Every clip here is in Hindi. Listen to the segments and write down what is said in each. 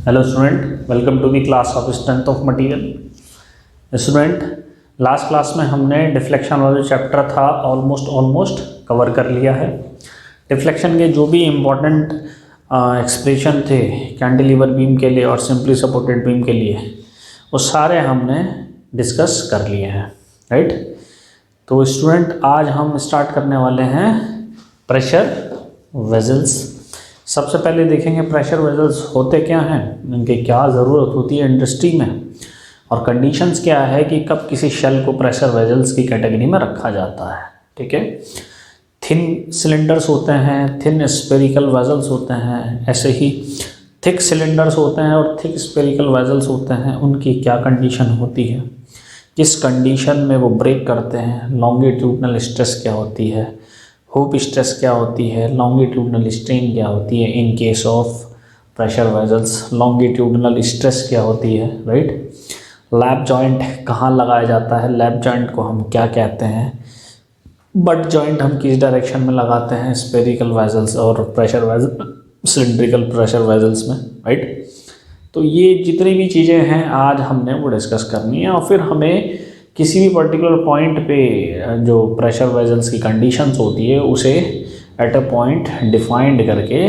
Hello student, welcome to the class of strength of material. Student, last class में हमने डिफ्लेक्शन वाला जो चैप्टर था ऑलमोस्ट कवर कर लिया है। डिफ्लेक्शन के जो भी इम्पोर्टेंट एक्सप्रेशन थे कैंटिलीवर बीम के लिए और सिंपली सपोर्टेड बीम के लिए, वो सारे हमने डिस्कस कर लिए हैं, राइट। तो स्टूडेंट, आज हम स्टार्ट करने वाले हैं प्रेशर वेजल्स। सबसे पहले देखेंगे प्रेशर वेजल्स होते क्या हैं, इनकी क्या ज़रूरत होती है इंडस्ट्री में, और कंडीशंस क्या है कि कब किसी शेल को प्रेशर वेजल्स की कैटेगरी में रखा जाता है। ठीक है, थिन सिलेंडर्स होते हैं, थिन स्फेरिकल वेजल्स होते हैं, ऐसे ही थिक सिलेंडर्स होते हैं और थिक स्फेरिकल वेजल्स होते हैं। उनकी क्या कंडीशन होती है, किस कंडीशन में वो ब्रेक करते हैं, लॉन्गिट्यूडनल स्ट्रेस क्या होती है, हुप स्ट्रेस क्या होती है, लॉन्गिट्यूडनल स्ट्रेन क्या होती है इन case of pressure vessels, longitudinal stress क्या होती है, राइट। लैप जॉइंट कहाँ लगाया जाता है, लैप जॉइंट को हम क्या कहते हैं, बट जॉइंट हम किस डायरेक्शन में लगाते हैं स्फेरिकल वेजल्स और pressure vessel cylindrical pressure vessels में, राइट। तो ये जितनी भी चीज़ें हैं आज हमने वो डिस्कस करनी है, और फिर हमें किसी भी पर्टिकुलर पॉइंट पे जो प्रेशर वेजल्स की कंडीशंस होती है उसे एट अ पॉइंट डिफाइंड करके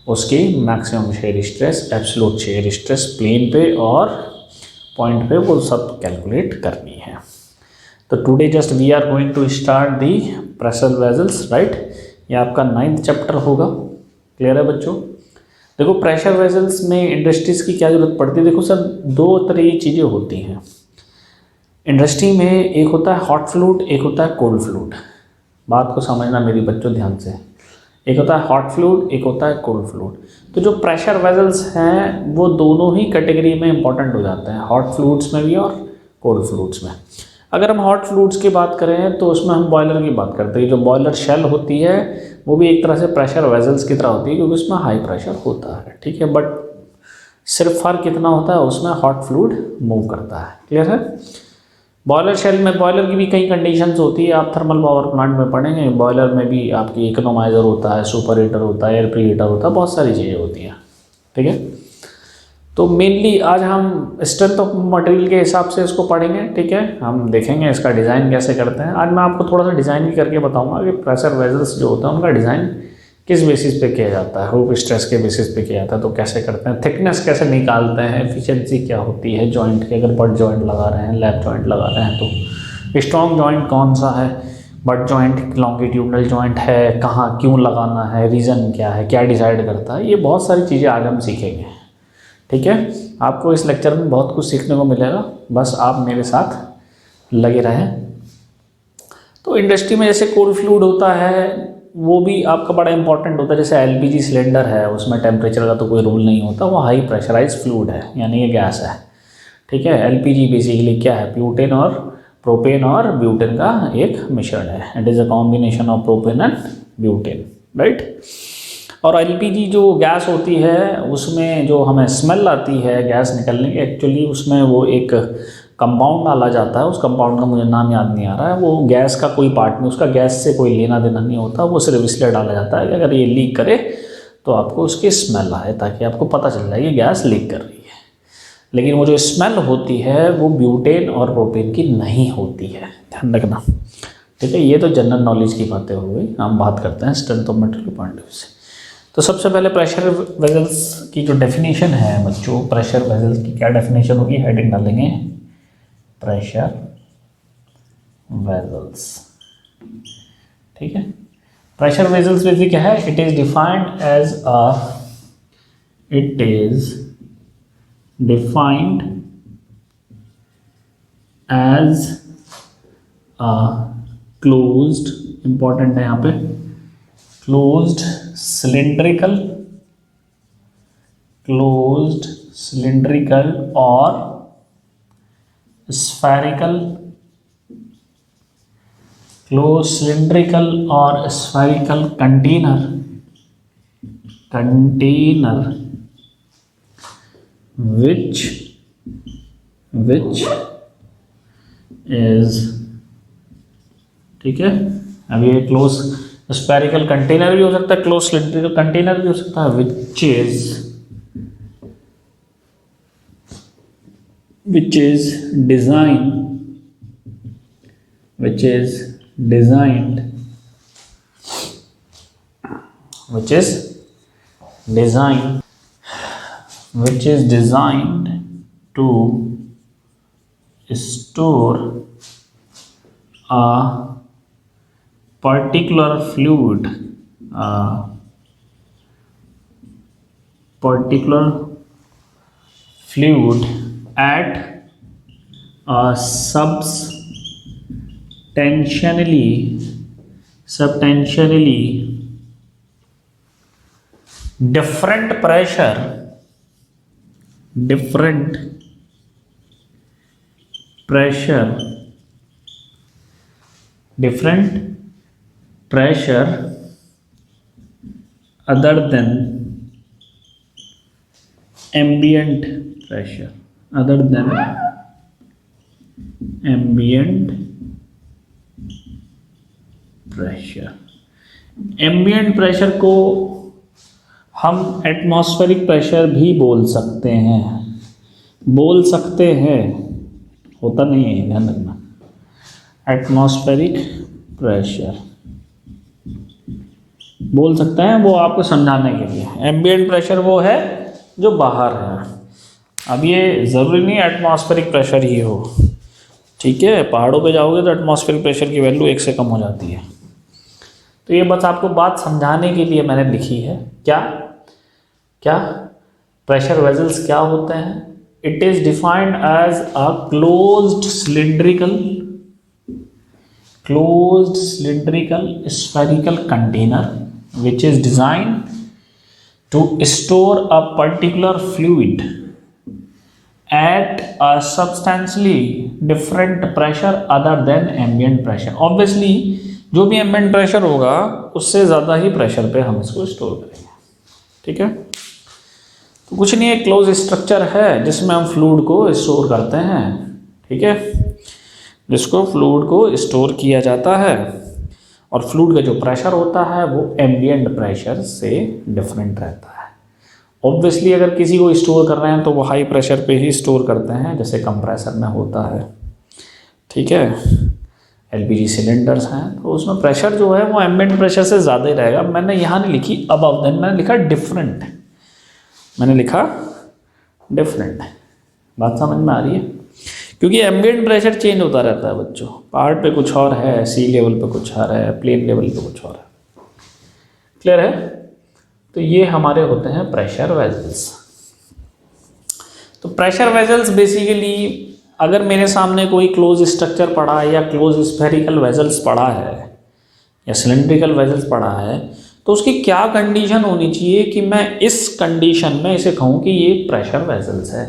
उसकी maximum shear stress, absolute shear stress plane पे और पॉइंट पे वो सब कैलकुलेट करनी है। तो today just we are going to start the pressure vessels, right. ये आपका 9th चैप्टर होगा। क्लियर है बच्चों। देखो, प्रेशर वेजल्स में इंडस्ट्रीज की क्या ज़रूरत पड़ती है। देखो सर, दो तरह की चीज़ें होती हैं इंडस्ट्री में, एक होता है हॉट फ्लूइड, एक होता है कोल्ड फ्लूइड। बात को समझना मेरी बच्चों ध्यान से। एक होता है हॉट फ्लूइड, एक होता है कोल्ड फ्लूइड। तो जो प्रेशर वेजल्स हैं वो दोनों ही कैटेगरी में इंपॉर्टेंट हो जाते हैं, हॉट फ्लूइड्स में भी और कोल्ड फ्लूइड्स में। अगर हम हॉट फ्लूइड्स की बात करें तो उसमें हम बॉयलर की बात करते हैं। जो बॉयलर शेल होती है वो भी एक तरह से प्रेशर वेजल्स की तरह होती है, क्योंकि उसमें हाई प्रेशर होता है। ठीक है, बट सिर्फ फर्क कितना होता है, उसमें हॉट फ्लूइड मूव करता है। क्लियर है। बॉयलर शेल में बॉयलर की भी कई कंडीशंस होती है। आप थर्मल पावर प्लांट में पढ़ेंगे, बॉयलर में भी आपकी इकोनोमाइज़र होता है, सुपर हीटर होता है, एयर प्री हीटर होता है, बहुत सारी चीज़ें होती हैं। ठीक है, तो मेनली आज हम स्ट्रेंथ ऑफ मटेरियल के हिसाब से इसको पढ़ेंगे। ठीक है, हम देखेंगे इसका डिज़ाइन कैसे करते हैं। आज मैं आपको थोड़ा सा डिज़ाइन भी करके बताऊँगा कि प्रेशर वेजल्स जो होता है उनका डिज़ाइन किस बेसिस पे किया जाता है, हुप स्ट्रेस के बेसिस पे किया जाता है, तो कैसे करते हैं, थिकनेस कैसे निकालते हैं, एफिशिएंसी क्या होती है जॉइंट की, अगर बट जॉइंट लगा रहे हैं, लैप जॉइंट लगा रहे हैं तो स्ट्रॉन्ग जॉइंट कौन सा है, बट जॉइंट लॉन्गिट्यूडनल जॉइंट है, कहाँ क्यों लगाना है, रीज़न क्या है, क्या डिसाइड करता है, ये बहुत सारी चीज़ें आज हम सीखेंगे। ठीक है, आपको इस लेक्चर में बहुत कुछ सीखने को मिलेगा, बस आप मेरे साथ लगे रहें। तो इंडस्ट्री में जैसे कोल्ड फ्लूइड होता है वो भी आपका बड़ा इंपॉर्टेंट होता है। जैसे एलपीजी सिलेंडर है, उसमें टेम्परेचर का तो कोई रूल नहीं होता, वो हाई प्रेशराइज फ्लूइड है, यानी ये गैस है। ठीक है, एलपीजी बेसिकली क्या है, ब्यूटेन और प्रोपेन और ब्यूटेन का एक मिश्रण है। It is a combination of propane and butane, right. और एलपीजी जो गैस होती है उसमें जो हमें स्मेल आती है गैस निकलने की, एक्चुअली उसमें वो एक कंपाउंड डाला जाता है। उस कंपाउंड का मुझे नाम याद नहीं आ रहा है। वो गैस का कोई पार्ट नहीं, उसका गैस से कोई लेना देना नहीं होता, वो सिर्फ इसलिए डाला जाता है कि अगर ये लीक करे तो आपको उसकी स्मेल आए, ताकि आपको पता चल जाए कि गैस लीक कर रही है। लेकिन वो जो स्मेल होती है वो ब्यूटेन और प्रोपेन की नहीं होती है, ध्यान रखना। ठीक है, ये तो जनरल नॉलेज की बातें हो गई, हम बात करते हैं strength of material point of view से। तो सबसे पहले प्रेशर वेजल्स की जो डेफिनेशन है बच्चों, प्रेशर वेजल्स की क्या डेफिनेशन होगी, हेडिंग डालेंगे प्रेशर वेजल्स। ठीक है, प्रेशर वेजल्स बेसिकली क्या है, it is defined as a closed, important है यहाँ पे, क्लोज्ड सिलिंड्रिकल और spherical, closed cylindrical or spherical container which is, ठीक है, अब ये क्लोज स्फेरिकल कंटेनर भी हो सकता है, क्लोज सिलिंड्रिकल कंटेनर भी हो सकता है, which is which is designed to store a particular fluid at a substantially different pressure other than ambient pressure. Ambient pressure को हम एटमॉस्फेरिक प्रेशर भी बोल सकते हैं, होता नहीं है, ध्यान रखना। एटमॉस्फेरिक प्रेशर बोल सकते हैं, वो आपको समझाने के लिए। एम्बिएंट प्रेशर वो है जो बाहर है। अब ये ज़रूरी नहीं एटमॉस्फेरिक प्रेशर ही हो, ठीक है। पहाड़ों पे जाओगे तो एटमॉस्फेरिक प्रेशर की वैल्यू 1 से कम हो जाती है। तो ये बस आपको बात समझाने के लिए मैंने लिखी है। क्या प्रेशर वेजल्स क्या होते हैं? It is defined as a closed cylindrical spherical container which is designed to store a particular fluid at a substantially different pressure other than ambient pressure. Obviously जो भी ambient pressure होगा उससे ज़्यादा ही प्रेशर पे हम इसको स्टोर करेंगे, ठीक है। तो कुछ नहीं, एक क्लोज स्ट्रक्चर है जिसमें हम फ्लूइड को स्टोर करते हैं, ठीक है, जिसको फ्लूइड को स्टोर किया जाता है। और फ्लूइड का जो प्रेशर होता है वो एम्बिएंट प्रेशर से डिफरेंट रहता है। ऑब्वियसली अगर किसी को स्टोर कर रहे हैं तो वो हाई प्रेशर पे ही स्टोर करते हैं, जैसे कंप्रेसर में होता है, ठीक है। एलपीजी सिलेंडर्स हैं तो उसमें प्रेशर जो है वो एम्बिएंट प्रेशर से ज़्यादा ही रहेगा। मैंने यहाँ नहीं लिखी अबव, देन मैंने लिखा डिफरेंट। बात समझ में आ रही है? क्योंकि एम्बिएंट प्रेशर चेंज होता रहता है बच्चों। पहाड़ पे कुछ और है, सी लेवल पे कुछ और है, प्लेन लेवल पे कुछ और है। क्लियर है? तो ये हमारे होते हैं प्रेशर वेजल्स। तो प्रेशर वेजल्स बेसिकली अगर मेरे सामने कोई क्लोज स्ट्रक्चर पड़ा है या क्लोज स्फेरिकल वेजल्स पड़ा है या सिलेंड्रिकल वेजल्स पड़ा है तो उसकी क्या कंडीशन होनी चाहिए कि मैं इस कंडीशन में इसे कहूँ कि ये प्रेशर वेजल्स है।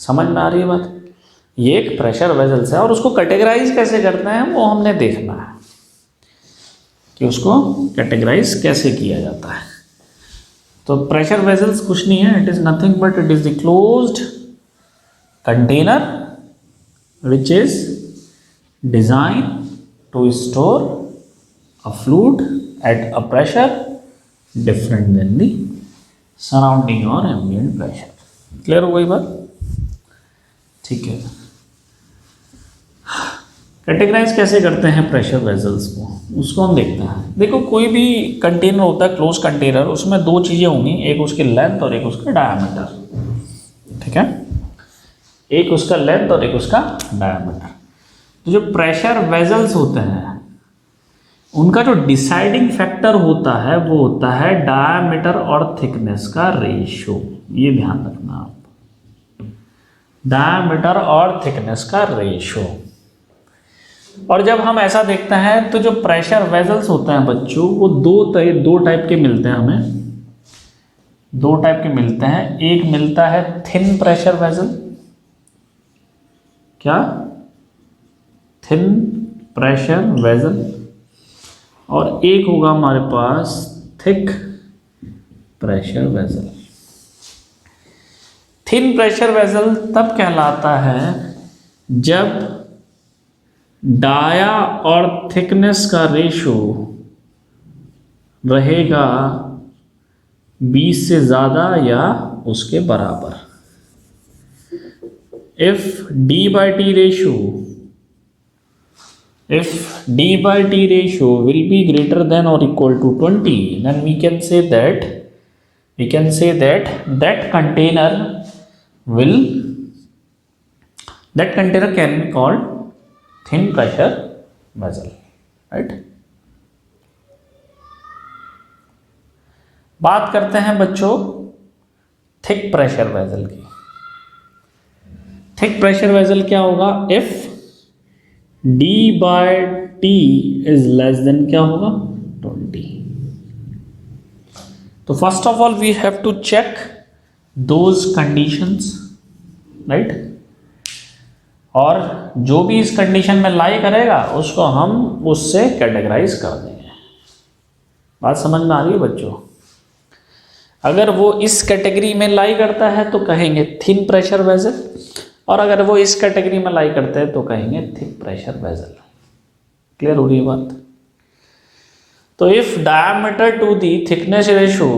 समझ में आ रही है बात? ये एक प्रेशर वेजल्स है और उसको कैटेगराइज कैसे करते हैं वो हमने देखना है कि उसको कैटेगराइज कैसे किया जाता है। तो प्रेशर वेजल्स कुछ नहीं है, it is nothing but it is the closed container which is design to store a fluid at a pressure different than the surrounding or ambient pressure. Clear हो गई बात? ठीक है। कैटेगराइज कैसे करते हैं प्रेशर वेजल्स को, उसको हम देखते हैं। देखो कोई भी कंटेनर होता है क्लोज कंटेनर, उसमें दो चीज़ें होंगी, एक उसकी लेंथ और एक उसका डायामीटर, ठीक है। एक उसका लेंथ और एक उसका डायामीटर। तो जो प्रेशर वेजल्स होते हैं उनका जो डिसाइडिंग फैक्टर होता है वो होता है डायामीटर और थिकनेस का रेशियो। ये ध्यान रखना आप, डायामीटर और थिकनेस का रेशियो। और जब हम ऐसा देखते हैं तो जो प्रेशर वेजल्स होते हैं बच्चों वो दो टाइप के मिलते हैं हमें, दो टाइप के मिलते हैं। एक मिलता है थिन प्रेशर वेजल, क्या? Thin pressure vessel. और एक होगा हमारे पास thick pressure vessel. Thin pressure vessel तब कहलाता है जब डाया और थिकनेस का रेशो रहेगा 20 से ज़्यादा या उसके बराबर। if d by t ratio will be greater than or equal to 20, then we can say that container can be called thin pressure vessel, right? बात करते हैं बच्चों थिक प्रेशर वेसल की। थिक प्रेशर वेसल क्या होगा? If d by t is less than क्या होगा? 20। तो first of all we have to check those conditions, right? और जो भी इस कंडीशन में लाई करेगा उसको हम उससे कैटेगराइज कर देंगे। बात समझ में आ रही है बच्चों? अगर वो इस कैटेगरी में लाई करता है तो कहेंगे थिन प्रेशर वेसल, और अगर वो इस कैटेगरी में लाई करते हैं तो कहेंगे थिक प्रेशर वेसल। क्लियर हो रही है बात? तो if diameter to the thickness ratio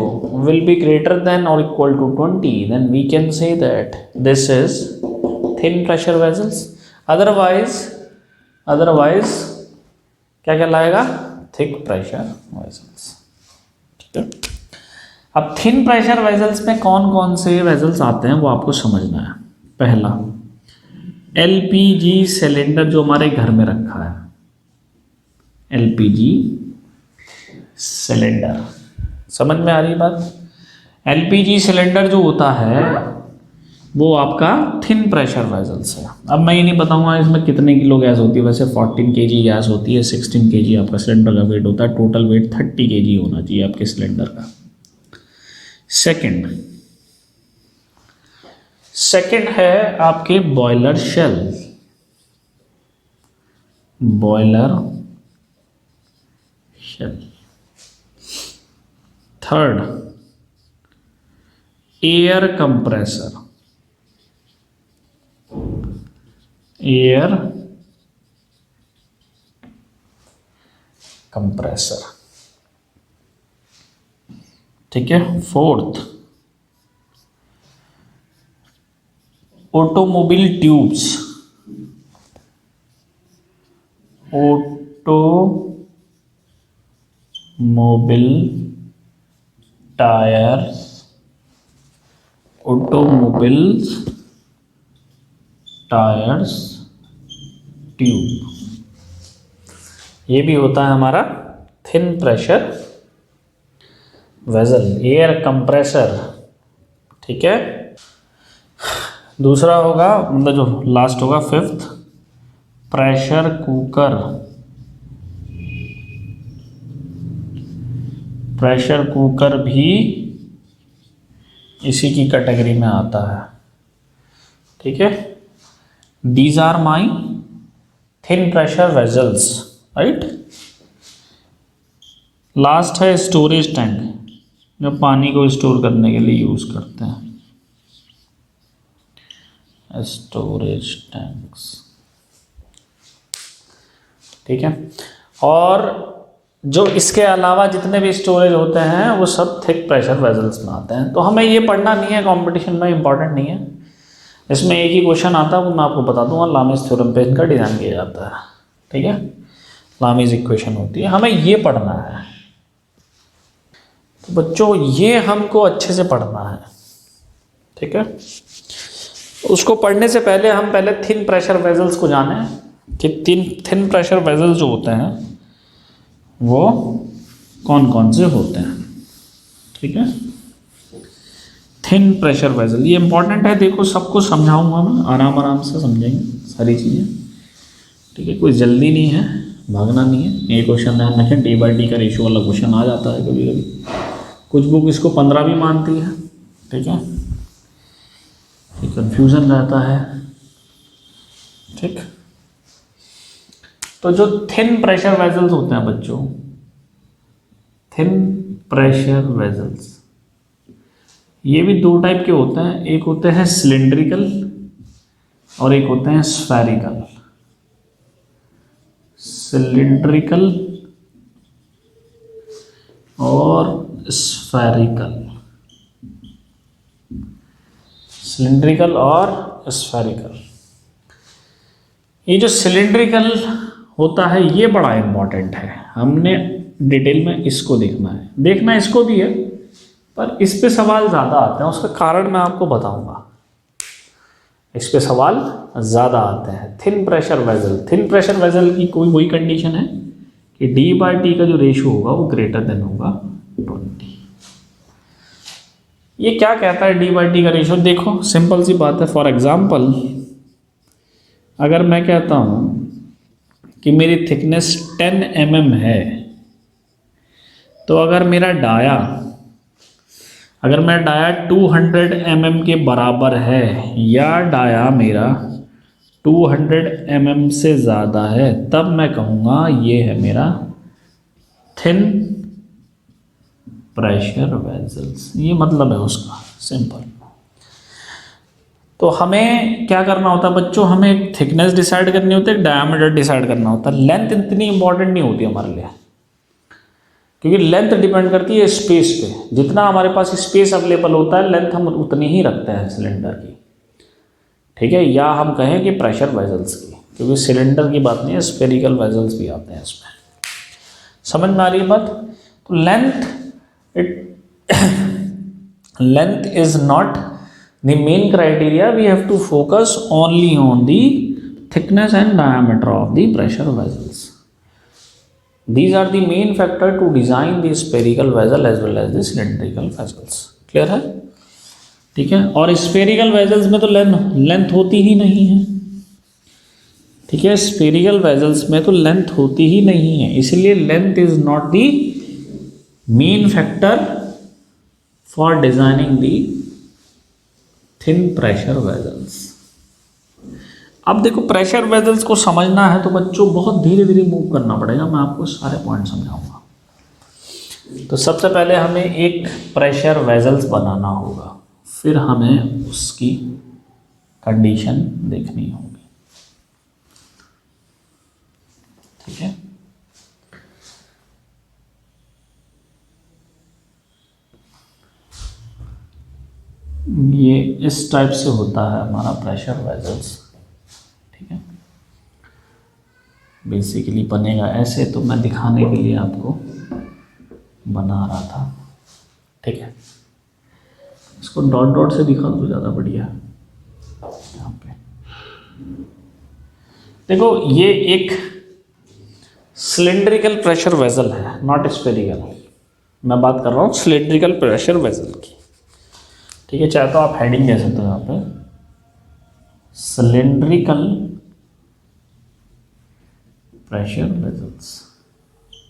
will be greater than और equal to 20, then we can say that this is thin pressure vessels. Otherwise क्या कहलाएगा? Thick pressure vessels. ठीक है, अब थिन प्रेशर वेसल्स में कौन कौन से वेसल्स आते हैं वो आपको समझना है। पहला, एलपीजी सिलेंडर जो हमारे घर में रखा है, एलपीजी सिलेंडर। समझ में आ रही बात? एलपीजी सिलेंडर जो होता है वो आपका थिन प्रेशर वेसल्स है। अब मैं ये नहीं बताऊंगा इसमें कितने किलो गैस होती है, वैसे 14 kg गैस होती है, 16 kg आपका सिलेंडर का वेट होता है, टोटल वेट 30 kg होना चाहिए आपके सिलेंडर का। सेकंड है आपके boiler shell, third air compressor, ठीक है। Fourth, automobile tubes, automobile tyres, tube, ये भी होता है हमारा thin pressure vessel, air compressor. ठीक है, दूसरा होगा मतलब जो लास्ट होगा fifth, pressure cooker. Pressure cooker भी इसी की कैटेगरी में आता है। ठीक है, these are my thin pressure vessels, right. Last है स्टोरेज टैंक, जो पानी को स्टोर करने के लिए यूज करते हैं, स्टोरेज टैंक्स। ठीक है, और जो इसके अलावा जितने भी स्टोरेज होते हैं वो सब थिक प्रेशर वेसल्स में आते हैं। तो हमें ये पढ़ना नहीं है, कंपटीशन में इंपॉर्टेंट नहीं है। इसमें एक ही क्वेश्चन आता है, वो मैं आपको बता दूंगा, लामीज थ्योरम पे इनका डिजाइन किया जाता है। ठीक है, लामीज इक्वेशन होती है, हमें ये पढ़ना है। तो बच्चों ये हमको अच्छे से पढ़ना है। ठीक है, उसको पढ़ने से पहले हम पहले थिन प्रेशर वेसल्स को जाने कि थिन प्रेशर वेसल्स जो होते हैं वो कौन कौन से होते हैं। ठीक है, थिन प्रेशर वेसल ये इंपॉर्टेंट है। देखो सब कुछ समझाऊंगा मैं, आराम आराम से समझेंगे सारी चीज़ें। ठीक है, कोई जल्दी नहीं है, भागना नहीं है। ये क्वेश्चन ध्यान रखें, डी बाई डी का रेशियो वाला क्वेश्चन आ जाता है कभी कभी, कुछ बुक इसको 15 भी मानती है। ठीक है, कंफ्यूजन रहता है। ठीक, तो जो थिन प्रेशर वेसल्स होते हैं बच्चों, थिन प्रेशर वेसल्स ये भी दो टाइप के होते हैं, एक होते हैं सिलिंड्रिकल और एक होते हैं स्फेरिकल। सिलिंड्रिकल और स्फेरिकल, सिलिंड्रिकल और स्फेरिकल। ये जो सिलिंड्रिकल होता है ये बड़ा इंपॉर्टेंट है, हमने डिटेल में इसको देखना इसको भी है, पर इस पे सवाल ज़्यादा आते हैं, उसका कारण मैं आपको बताऊंगा। इस पे सवाल ज़्यादा आते हैं। थिन प्रेशर वेजल की कोई वही कंडीशन है कि D/T का जो रेशियो होगा वो ग्रेटर देन होगा 20। ये क्या कहता है D/T का रेशियो? देखो सिंपल सी बात है। फॉर एग्जाम्पल अगर मैं कहता हूँ कि मेरी थिकनेस 10 mm है, तो अगर मेरा डाया 200 mm के बराबर है या डाया मेरा 200 mm से ज़्यादा है, तब मैं कहूँगा ये है मेरा थिन प्रेशर वेजल्स। ये मतलब है उसका, सिंपल। तो हमें क्या करना होता है बच्चों? हमें एक थिकनेस डिसाइड करनी होती है, एक डायमीटर डिसाइड करना होता है। लेंथ इतनी इंपॉर्टेंट नहीं होती हमारे लिए, क्योंकि लेंथ डिपेंड करती है स्पेस पे। जितना हमारे पास स्पेस अवेलेबल होता है, लेंथ हम उतनी ही रखते हैं सिलेंडर की, ठीक है। या हम कहें कि प्रेशर वेजल्स की, क्योंकि सिलेंडर की बात नहीं है, स्फेरिकल वेजल्स भी आते हैं इसमें। समझ में आ रही है बात? तो length is not the main criteria, we have to focus only on the thickness and diameter of the pressure vessels. These are the main factor to design the spherical vessel as well as the cylindrical vessels. Clear है? ठीक है। और स्फेरिकल वेजल्स में तो लेंथ होती ही नहीं है, ठीक है। स्फेरिकल वेजल्स में तो लेंथ होती ही नहीं है, इसलिए length is not the main factor for designing the thin pressure vessels. अब देखो प्रेशर वेजल्स को समझना है तो बच्चों बहुत धीरे धीरे मूव करना पड़ेगा, मैं आपको सारे पॉइंट समझाऊंगा। तो सबसे पहले हमें एक प्रेशर वेजल्स बनाना होगा, फिर हमें उसकी कंडीशन देखनी होगी, ठीक है। ये इस टाइप से होता है हमारा प्रेशर वेजल्स, ठीक है। बेसिकली बनेगा ऐसे, तो मैं दिखाने के लिए आपको बना रहा था, ठीक है। इसको डॉट डॉट से दिखा तो ज़्यादा बढ़िया है। यहाँ पे देखो, ये एक सिलिंड्रिकल प्रेशर वेसल है, नॉट स्फेरिकल। मैं बात कर रहा हूँ सिलिंड्रिकल प्रेशर वेसल की, ठीक है। चाहे तो आप हेडिंग दे सकते हो यहाँ पे, सिलिंड्रिकल प्रेशर वेजल्स,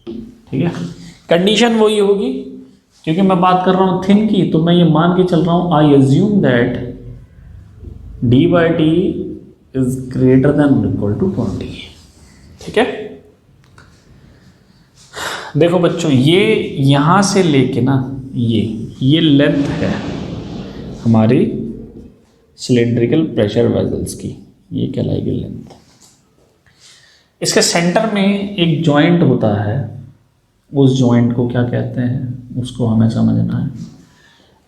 ठीक है। कंडीशन वही होगी, क्योंकि मैं बात कर रहा हूं थिन की, तो मैं ये मान के चल रहा हूं, I assume that D/T is greater than equal to 20, ठीक है। देखो बच्चों, ये यहां से लेके ना ये लेंथ है हमारी सिलिंड्रिकल प्रेशर वेजल्स की, ये कहलाएगी लेंथ। इसके सेंटर में एक जॉइंट होता है, उस जॉइंट को क्या कहते हैं उसको हमें समझना है।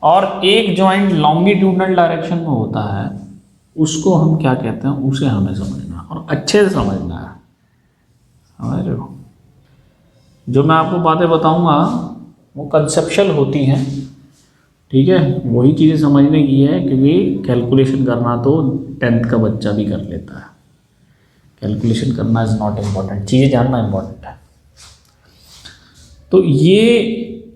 और एक जॉइंट लॉन्गिट्यूडनल डायरेक्शन में होता है, उसको हम क्या कहते हैं उसे हमें समझना है, और अच्छे से समझना है। समझ रहे हो? जो मैं आपको बातें बताऊंगा वो कंसेप्शुअल होती हैं, ठीक है। वही चीज़ें समझने की है, क्योंकि कैलकुलेशन करना तो 10th का बच्चा भी कर लेता है। कैलकुलेशन करना इज़ नॉट इम्पॉर्टेंट, चीज़ें जानना इम्पॉर्टेंट है। तो ये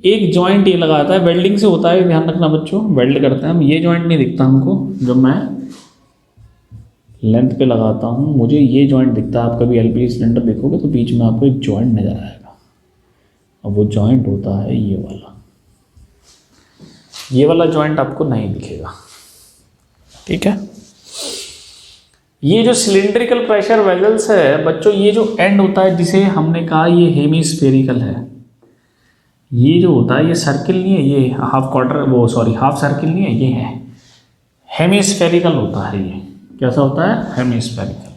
एक जॉइंट ये लगाता है, वेल्डिंग से होता है, ध्यान रखना बच्चों, वेल्ड करते हैं हम। ये जॉइंट नहीं दिखता हमको, जब मैं लेंथ पे लगाता हूँ मुझे ये जॉइंट दिखता है। आप कभी LPG सिलेंडर देखोगे तो बीच में आपको एक जॉइंट नज़र आएगा, और वो जॉइंट होता है ये वाला जॉइंट आपको नहीं दिखेगा, ठीक है। ये जो सिलिंड्रिकल प्रेशर वेजल्स है बच्चों, ये जो एंड होता है जिसे हमने कहा ये हेमीस्फेरिकल है, ये जो होता है ये सर्किल नहीं है, ये हाफ सर्किल नहीं है, ये है हेमीस्फेरिकल होता है। ये कैसा होता है? हेमीस्फेरिकल।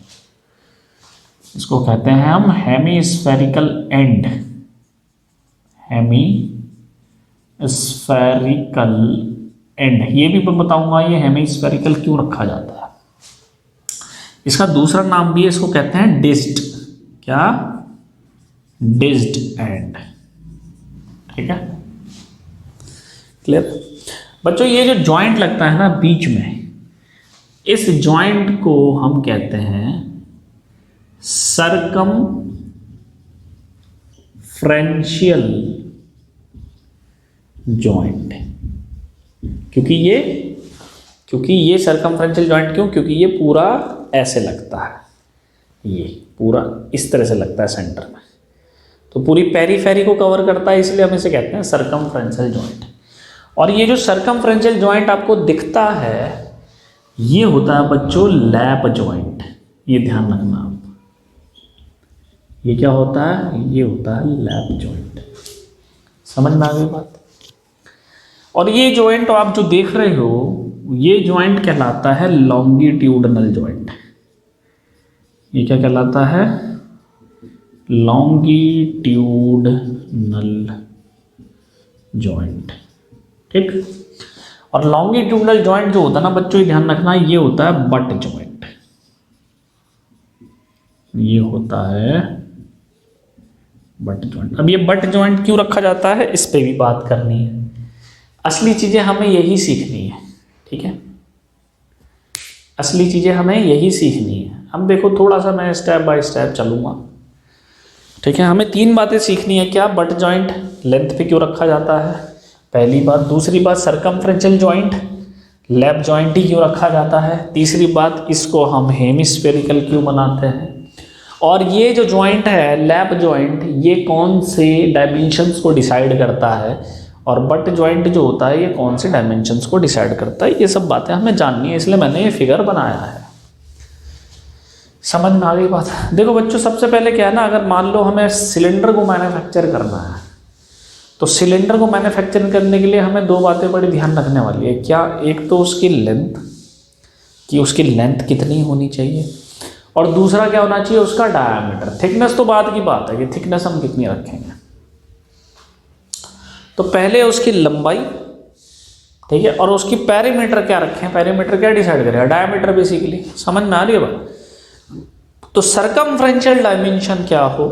इसको कहते हैं हम हेमीस्फेरिकल एंड, हेमीस्फेरिकल एंड। ये भी मैं बताऊंगा ये हेमीस्फेरिकल क्यों रखा जाता है। इसका दूसरा नाम भी है, इसको कहते हैं डिस्ड। क्या? डिस्ड एंड। ठीक है, क्लियर बच्चों? ये जो जॉइंट लगता है ना बीच में, इस जॉइंट को हम कहते हैं सरकमफ्रेंशियल जॉइंट। क्योंकि ये सरकमफ्रेंशियल जॉइंट क्यों? क्योंकि ये पूरा ऐसे लगता है, ये पूरा इस तरह से लगता है सेंटर में, तो पूरी पेरीफेरी को कवर करता है, इसलिए हम इसे कहते हैं सरकमफ्रेंशियल जॉइंट। और ये जो सरकमफ्रेंशियल जॉइंट आपको दिखता है, ये होता है बच्चों लैप जॉइंट। ये ध्यान रखना आप, ये क्या होता है? ये होता है लैप जॉइंट। समझ में आ गई बात? और ये जॉइंट आप जो देख रहे हो, ये जॉइंट कहलाता है लॉन्गिट्यूडनल जॉइंट। ये क्या कहलाता है? Longitudinal joint. ठीक। और लॉन्गिट्यूडनल जॉइंट जो होता है ना बच्चों, ये ध्यान रखना, ये होता है बट जॉइंट। ये होता है बट जॉइंट। अब ये बट जॉइंट क्यों रखा जाता है, इस पे भी बात करनी है। असली चीजें हमें यही सीखनी है। ठीक है, असली चीजें हमें यही सीखनी है। अब देखो थोड़ा सा मैं स्टेप बाय स्टेप चलूंगा। ठीक है, हमें 3 बातें सीखनी है। क्या? बट जॉइंट लेंथ पे क्यों रखा जाता है, पहली बात। दूसरी बात, सरकमफ्रेंशियल जॉइंट लैप जॉइंट ही क्यों रखा जाता है। तीसरी बात, इसको हम हेमिस्फेरिकल क्यों बनाते हैं। और ये जो जॉइंट है लैप जॉइंट, ये कौन से डायमेंशंस को डिसाइड करता है, और बट जॉइंट जो होता है ये कौन से डायमेंशंस को डिसाइड करता है। ये सब बातें हमें जाननी है, इसलिए मैंने ये फिगर बनाया है। समझ में आ गई बात? देखो बच्चों, सबसे पहले क्या है ना, अगर मान लो हमें सिलेंडर को मैन्युफैक्चर करना है, तो सिलेंडर को मैन्युफैक्चर करने के लिए हमें 2 बातें बड़ी ध्यान रखने वाली है। क्या? एक तो उसकी लेंथ, कि उसकी लेंथ कितनी होनी चाहिए, और दूसरा क्या होना चाहिए, उसका डायामीटर। थिकनेस तो बाद की बात है कि थिकनेस हम कितनी रखेंगे। तो पहले उसकी लंबाई, ठीक है, और उसकी पेरीमीटर क्या रखें, पेरीमीटर क्या डिसाइड करेगा, डायामीटर बेसिकली। समझ में आ रही है बात? तो सरकमफ्रेंशियल डायमेंशन क्या हो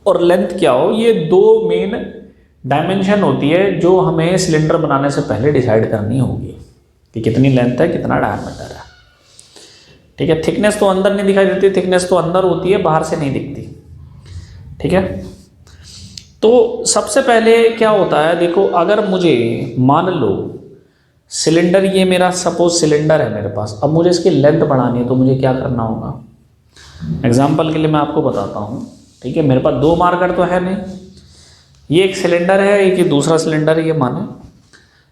और लेंथ क्या हो, ये 2 मेन डायमेंशन होती है जो हमें सिलेंडर बनाने से पहले डिसाइड करनी होगी कि कितनी लेंथ है, कितना डायमीटर है। ठीक है, थिकनेस तो अंदर नहीं दिखाई देती, थिकनेस तो अंदर होती है, बाहर से नहीं दिखती। ठीक है, तो सबसे पहले क्या होता है, देखो अगर मुझे मान लो सिलेंडर, ये मेरा सपोज सिलेंडर है मेरे पास, अब मुझे इसकी लेंथ बढ़ानी है, तो मुझे क्या करना होगा। एग्जाम्पल के लिए मैं आपको बताता हूँ। ठीक है, मेरे पास 2 मार्कर तो है नहीं, ये एक सिलेंडर है, एक ये दूसरा सिलेंडर है, ये माने।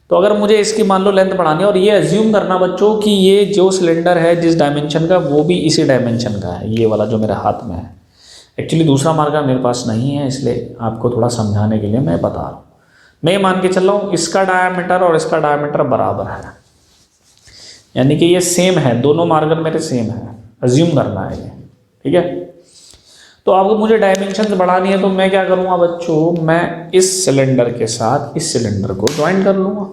तो अगर मुझे इसकी मान लो लेंथ बढ़ानी है, और ये एज्यूम करना बच्चों कि ये जो सिलेंडर है जिस डायमेंशन का, वो भी इसी डायमेंशन का है, ये वाला जो मेरे हाथ में है। एक्चुअली दूसरा मार्कर मेरे पास नहीं है, इसलिए आपको थोड़ा समझाने के लिए मैं बता रहा हूँ। मैं मान के चल रहा हूँ इसका डायमीटर और इसका डायमीटर बराबर है, यानी कि ये सेम है, दोनों मार्कर मेरे सेम है, एज्यूम करना है ये। ठीक है, तो आपको मुझे डायमेंशन बढ़ानी है, तो मैं क्या करूँगा बच्चों, मैं इस सिलेंडर के साथ इस सिलेंडर को ज्वाइन कर लूँगा,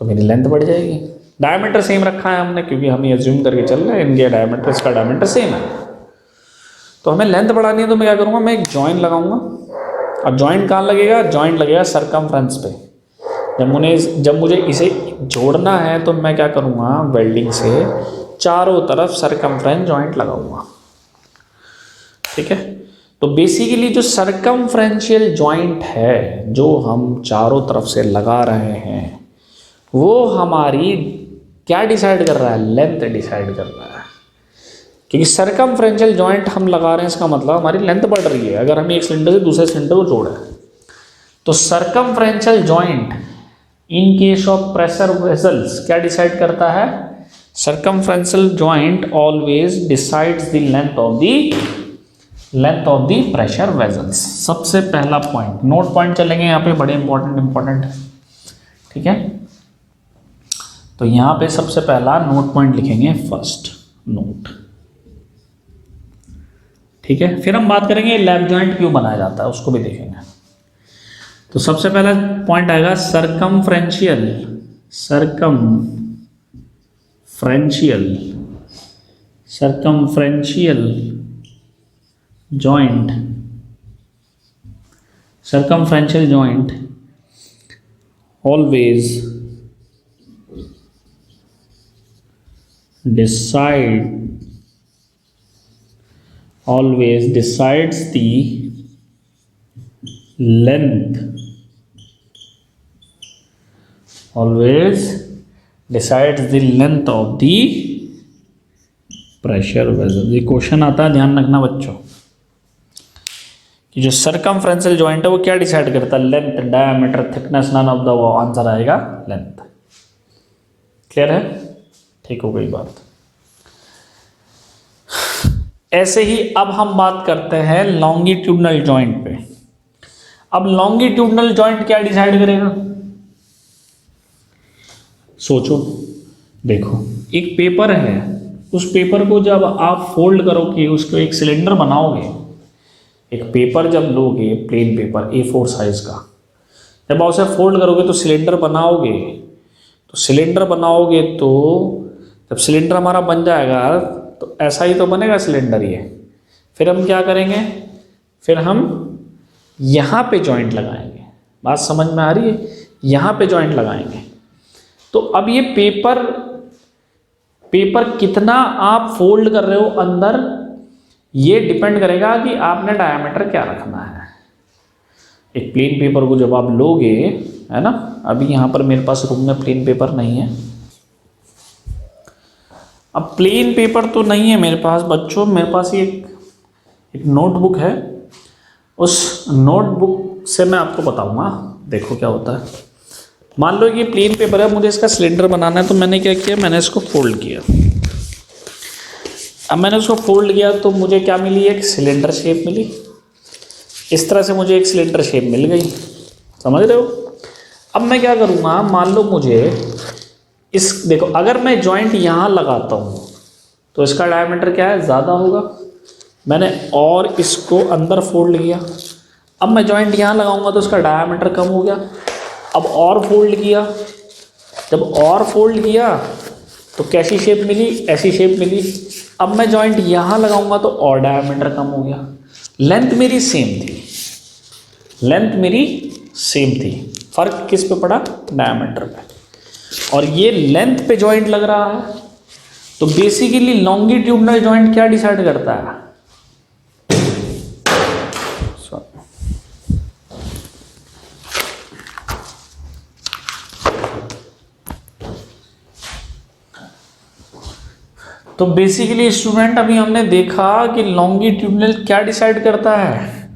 तो मेरी लेंथ बढ़ जाएगी। डायमीटर सेम रखा है हमने, क्योंकि हम ये एज्यूम करके चल रहे हैं इनके डायमीटर, इसका डायमीटर सेम है। तो हमें लेंथ बढ़ानी है, तो मैं क्या करूँगा, मैं एक जॉइन लगाऊंगा। अब जॉइंट कहाँ लगेगा, जॉइंट लगेगा सरकमफ्रेंस पे। जब मुझे इसे जोड़ना है, तो मैं क्या करूँगा, वेल्डिंग से चारों तरफ सरकमफ्रेंस जॉइंट लगाऊंगा। ठीक है, तो बेसिकली जो सरकमफ्रेंशियल जॉइंट है जो हम चारों तरफ से लगा रहे हैं, वो हमारी क्या डिसाइड कर रहा है, लेंथ डिसाइड कर रहा है। क्योंकि सरकमफ्रेंशियल जॉइंट हम लगा रहे हैं, इसका मतलब हमारी लेंथ बढ़ रही है। अगर हम एक सिलेंडर से दूसरे सिलेंडर को जोड़े, तो circumferential joint in case of pressure vessels क्या डिसाइड करता है, circumferential joint always decides the length of the pressure vessels. सबसे पहला पॉइंट, नोट पॉइंट चलेंगे यहाँ पे, बड़े इंपॉर्टेंट है। ठीक है, तो यहाँ पे सबसे पहला नोट पॉइंट लिखेंगे, फर्स्ट नोट। ठीक है, फिर हम बात करेंगे लैप जॉइंट क्यों बनाया जाता है, उसको भी देखेंगे। तो सबसे पहला पॉइंट आएगा circumferential circumferential joint always decides the length of the pressure vessel. ये क्वेश्चन आता है, ध्यान रखना बच्चों कि जो सर्कमफ्रेंशियल जॉइंट है वो क्या डिसाइड करता है? Length, diameter, thickness, none of the वो आंसर आएगा लेंथ। क्लियर है? ठीक हो गई बात। ऐसे ही अब हम बात करते हैं लॉन्गिट्यूडनल जॉइंट पे। अब लॉन्गिट्यूडनल जॉइंट क्या डिसाइड करेगा? सोचो, देखो एक पेपर है, उस पेपर को जब आप फोल्ड करोगे, उसको एक सिलेंडर बनाओगे, एक पेपर जब लोगे प्लेन पेपर A4 साइज का, जब आप उसे फोल्ड करोगे तो सिलेंडर बनाओगे, तो जब सिलेंडर हमारा बन जाएगा तो ऐसा ही तो बनेगा सिलेंडर ये। फिर हम क्या करेंगे? फिर हम यहाँ पे जॉइंट लगाएंगे। बात समझ में आ रही है? यहाँ पे जॉइंट लगाएंगे। तो अब ये पेपर कितना आप फोल्ड कर रहे हो अंदर, ये डिपेंड करेगा कि आपने डायमीटर क्या रखना है। एक प्लेन पेपर को जब आप लोगे, है ना, अभी यहाँ पर मेरे पास रूम में प्लेन पेपर नहीं है। अब प्लेन पेपर तो नहीं है मेरे पास बच्चों, मेरे पास ये एक नोटबुक है। उस नोटबुक से मैं आपको बताऊंगा। देखो क्या होता है। मान लो कि प्लेन पेपर है, मुझे इसका सिलेंडर बनाना है, तो मैंने क्या किया? मैंने इसको फोल्ड किया। अब मैंने उसको फोल्ड किया तो मुझे क्या मिली? एक सिलेंडर शेप मिली। इस तरह से मुझे एक सिलेंडर शेप मिल गई। समझ रहे हो? अब मैं क्या करूँगा? मान लो मुझे देखो, अगर मैं जॉइंट यहाँ लगाता हूँ तो इसका डायमीटर क्या है? ज़्यादा होगा। मैंने और इसको अंदर फोल्ड किया। अब मैं जॉइंट यहाँ लगाऊंगा तो इसका डायमीटर कम हो गया। अब और फोल्ड किया, जब और फोल्ड किया तो कैसी शेप मिली? ऐसी शेप मिली। अब मैं जॉइंट यहाँ लगाऊंगा तो और डायमीटर कम हो गया। लेंथ मेरी सेम थी, फर्क किस पे पड़ा? डायमीटर पे। और ये लेंथ पे जॉइंट लग रहा है, तो बेसिकली लॉन्गिट्यूडनल जॉइंट क्या डिसाइड करता है? तो बेसिकली स्टूडेंट अभी हमने देखा कि लॉन्गिट्यूडनल क्या डिसाइड करता है?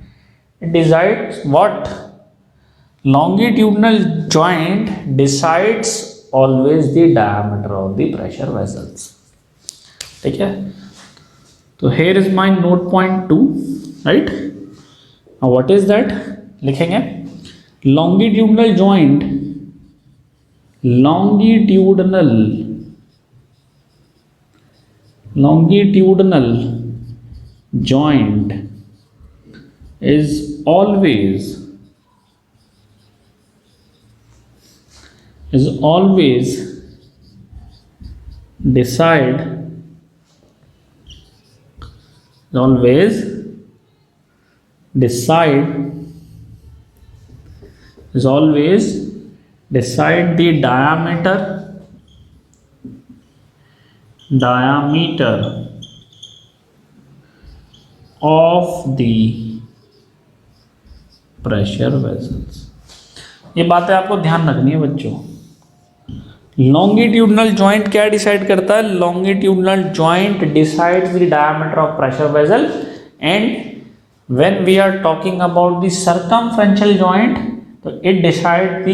Decides what? Longitudinal joint decides always the diameter of the pressure vessels. ठीक है? तो here is my note point 2, right? What is that? लिखेंगे longitudinal joint, longitudinal joint is always decide the diameter of the pressure vessels। ये बातें आपको ध्यान रखनी है बच्चों। लॉन्गिट्यूडनल जॉइंट क्या डिसाइड करता है? Longitudinal joint decides the diameter of pressure vessel, and when we are talking about the circumferential joint, तो it decide the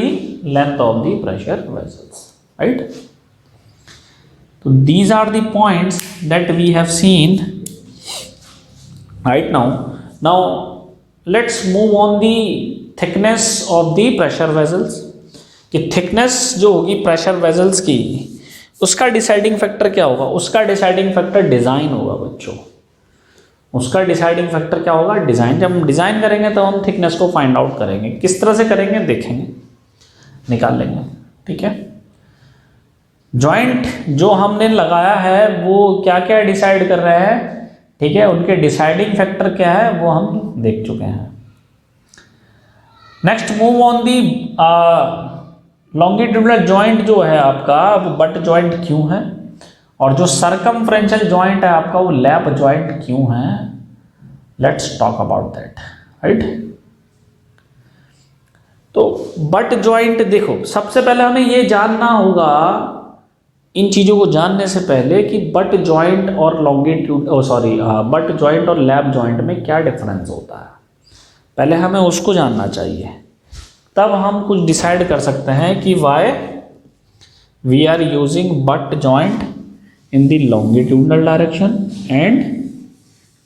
length of the pressure vessels, right? So these are the points that we have seen right now. Now let's move on the thickness of the pressure vessels। कि thickness जो होगी प्रेशर वेसल्स की, उसका डिसाइडिंग फैक्टर क्या होगा? उसका डिसाइडिंग फैक्टर डिज़ाइन होगा बच्चों। उसका डिसाइडिंग फैक्टर क्या होगा? डिज़ाइन। जब हम डिज़ाइन करेंगे तो हम थिकनेस को फाइंड आउट करेंगे। किस तरह से करेंगे? देखेंगे, निकाल लेंगे। ठीक है? जॉइंट जो हमने लगाया है वो क्या क्या डिसाइड कर रहे हैं, ठीक है, उनके डिसाइडिंग फैक्टर क्या है वो हम देख चुके हैं। Next move on the longitudinal joint जो है आपका वो बट जॉइंट क्यों है, और जो सरकमफ्रेंशियल जॉइंट है आपका वो लैप जॉइंट क्यों है। Let's talk about that, right. तो बट जॉइंट देखो, सबसे पहले हमें ये जानना होगा, इन चीजों को जानने से पहले, कि बट जॉइंट और बट जॉइंट और लैप जॉइंट में क्या डिफरेंस होता है, पहले हमें उसको जानना चाहिए, तब हम कुछ डिसाइड कर सकते हैं कि why we are using butt joint in the longitudinal direction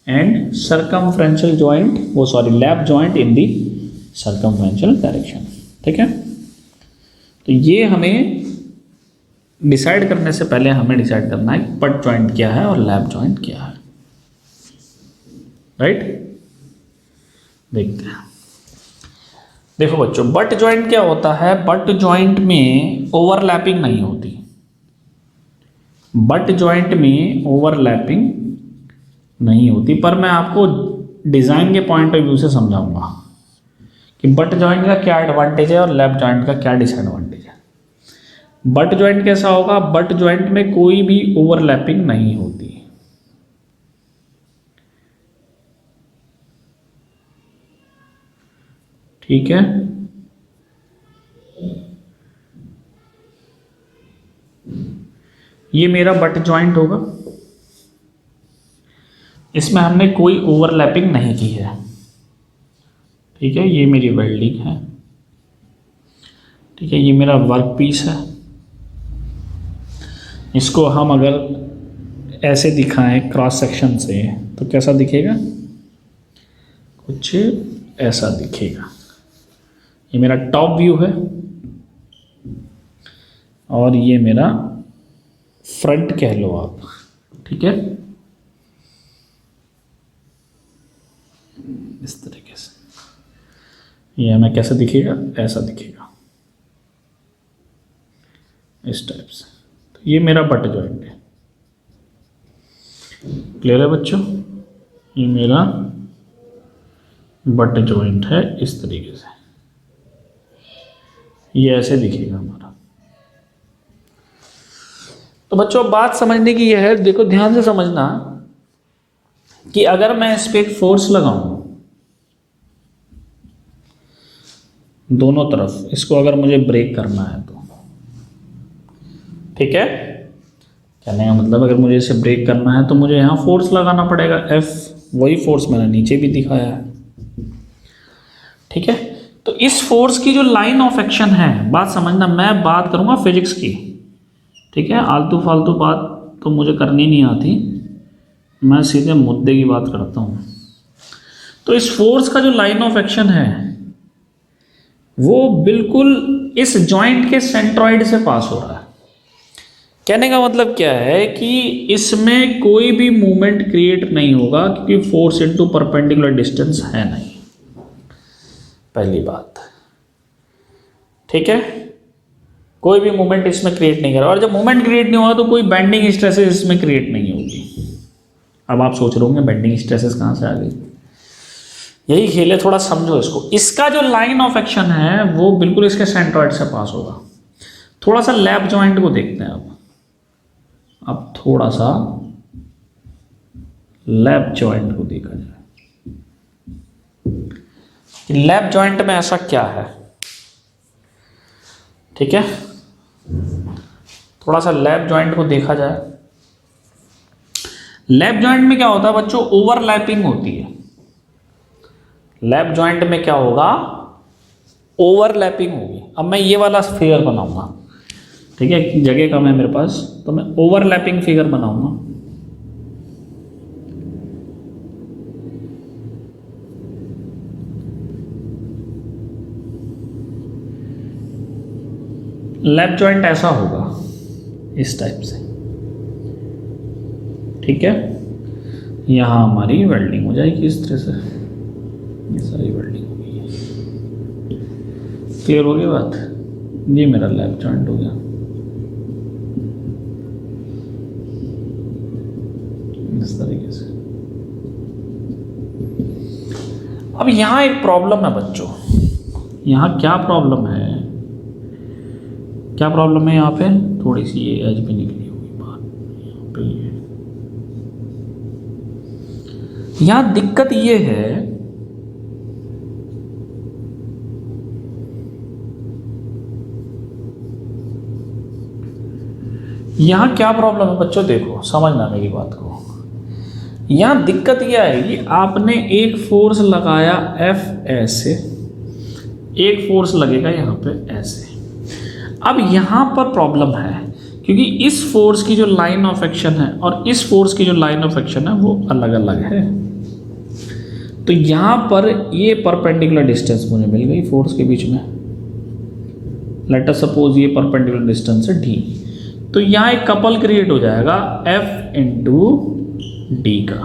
and circumferential joint lap joint in the circumferential direction. ठीक है, तो ये हमें डिसाइड करने से पहले हमें डिसाइड करना है कि बट जॉइंट क्या है और लैप जॉइंट क्या है, राइट। देखते हैं। देखो बच्चों, बट जॉइंट क्या होता है, बट जॉइंट में ओवरलैपिंग नहीं होती, बट जॉइंट में ओवरलैपिंग नहीं होती, पर मैं आपको डिज़ाइन के पॉइंट ऑफ व्यू से समझाऊंगा कि बट जॉइंट का क्या एडवांटेज है और लैप जॉइंट का क्या डिसएडवांटेज है। बट जॉइंट कैसा होगा, बट जॉइंट में कोई भी ओवरलैपिंग नहीं होती, ठीक है। ये मेरा बट जॉइंट होगा, इसमें हमने कोई ओवरलैपिंग नहीं की है, ठीक है। ये मेरी वेल्डिंग है, ठीक है। ये मेरा वर्क पीस है, इसको हम अगर ऐसे दिखाएं क्रॉस सेक्शन से तो कैसा दिखेगा, कुछ ऐसा दिखेगा। ये मेरा टॉप व्यू है और ये मेरा फ्रंट कह लो आप, ठीक है। इस तरीके से ये हमें कैसे दिखेगा, ऐसा दिखेगा, इस टाइप से। तो ये मेरा बट जॉइंट है, क्लियर है बच्चों। ये मेरा बट जॉइंट है इस तरीके से, ये ऐसे दिखेगा हमारा। तो बच्चों बात समझने की यह है, देखो ध्यान से समझना कि अगर मैं इस पे एक फोर्स लगाऊं दोनों तरफ, इसको अगर मुझे ब्रेक करना है तो, ठीक है, कहने का मतलब अगर मुझे इसे ब्रेक करना है तो मुझे यहां फोर्स लगाना पड़ेगा F, वही फोर्स मैंने नीचे भी दिखाया है, ठीक है। तो इस फोर्स की जो लाइन ऑफ एक्शन है, बात समझना, मैं बात करूंगा फिजिक्स की, ठीक है। आलतू फालतू बात तो मुझे करनी नहीं आती, मैं सीधे मुद्दे की बात करता हूं। तो इस फोर्स का जो लाइन ऑफ एक्शन है वो बिल्कुल इस जॉइंट के सेंट्रॉइड से पास हो रहा है। कहने का मतलब क्या है कि इसमें कोई भी मूवमेंट क्रिएट नहीं होगा क्योंकि फोर्स इनटू परपेंडिकुलर डिस्टेंस है नहीं, पहली बात, ठीक है। कोई भी मूवमेंट इसमें क्रिएट नहीं करेगा, और जब मूवमेंट क्रिएट नहीं होगा तो कोई बेंडिंग स्ट्रेसेस इसमें क्रिएट नहीं होगी। अब आप सोच रहे होंगे बेंडिंग स्ट्रेसेस कहाँ से आ गई, यही खेल है, थोड़ा समझो इसको। इसका जो लाइन ऑफ एक्शन है वो बिल्कुल इसके सेंट्रॉइड से पास होगा। थोड़ा सा लैप जॉइंट को देखते हैं अब थोड़ा सा लैप जॉइंट को देखा जाए, लैप जॉइंट में ऐसा क्या है, ठीक है। थोड़ा सा लैप जॉइंट को देखा जाए। लैप जॉइंट में क्या होता है बच्चों, ओवरलैपिंग होती है। लैप जॉइंट में क्या होगा, ओवरलैपिंग होगी। अब मैं ये वाला फिगर बनाऊंगा, ठीक है, जगह कम है मेरे पास, तो मैं ओवरलैपिंग फिगर बनाऊंगा। लैप जॉइंट ऐसा होगा इस टाइप से, ठीक है। यहाँ हमारी वेल्डिंग हो जाएगी इस तरह से, ये सारी वेल्डिंग हो गई है, क्लियर हो गई बात। ये मेरा लैप जॉइंट हो गया, इस तरीके से। अब यहाँ एक प्रॉब्लम है बच्चों, यहाँ क्या प्रॉब्लम है, क्या प्रॉब्लम है यहाँ पे, थोड़ी सी ये एज भी निकली होगी बाहर, यहाँ पे यहाँ दिक्कत ये है यहाँ क्या प्रॉब्लम है बच्चों, देखो समझना मेरी बात को। यहाँ दिक्कत यह है कि आपने एक फोर्स लगाया F ऐसे, एक फोर्स लगेगा यहाँ पे ऐसे। अब यहाँ पर प्रॉब्लम है क्योंकि इस फोर्स की जो लाइन ऑफ एक्शन है और इस फोर्स की जो लाइन ऑफ एक्शन है वो अलग अलग है। तो यहाँ पर ये परपेंडिकुलर डिस्टेंस मुझे मिल गई फोर्स के बीच में, लेट अस सपोज ये परपेंडिकुलर डिस्टेंस है d। तो यहाँ एक कपल क्रिएट हो जाएगा F इंटू डी का,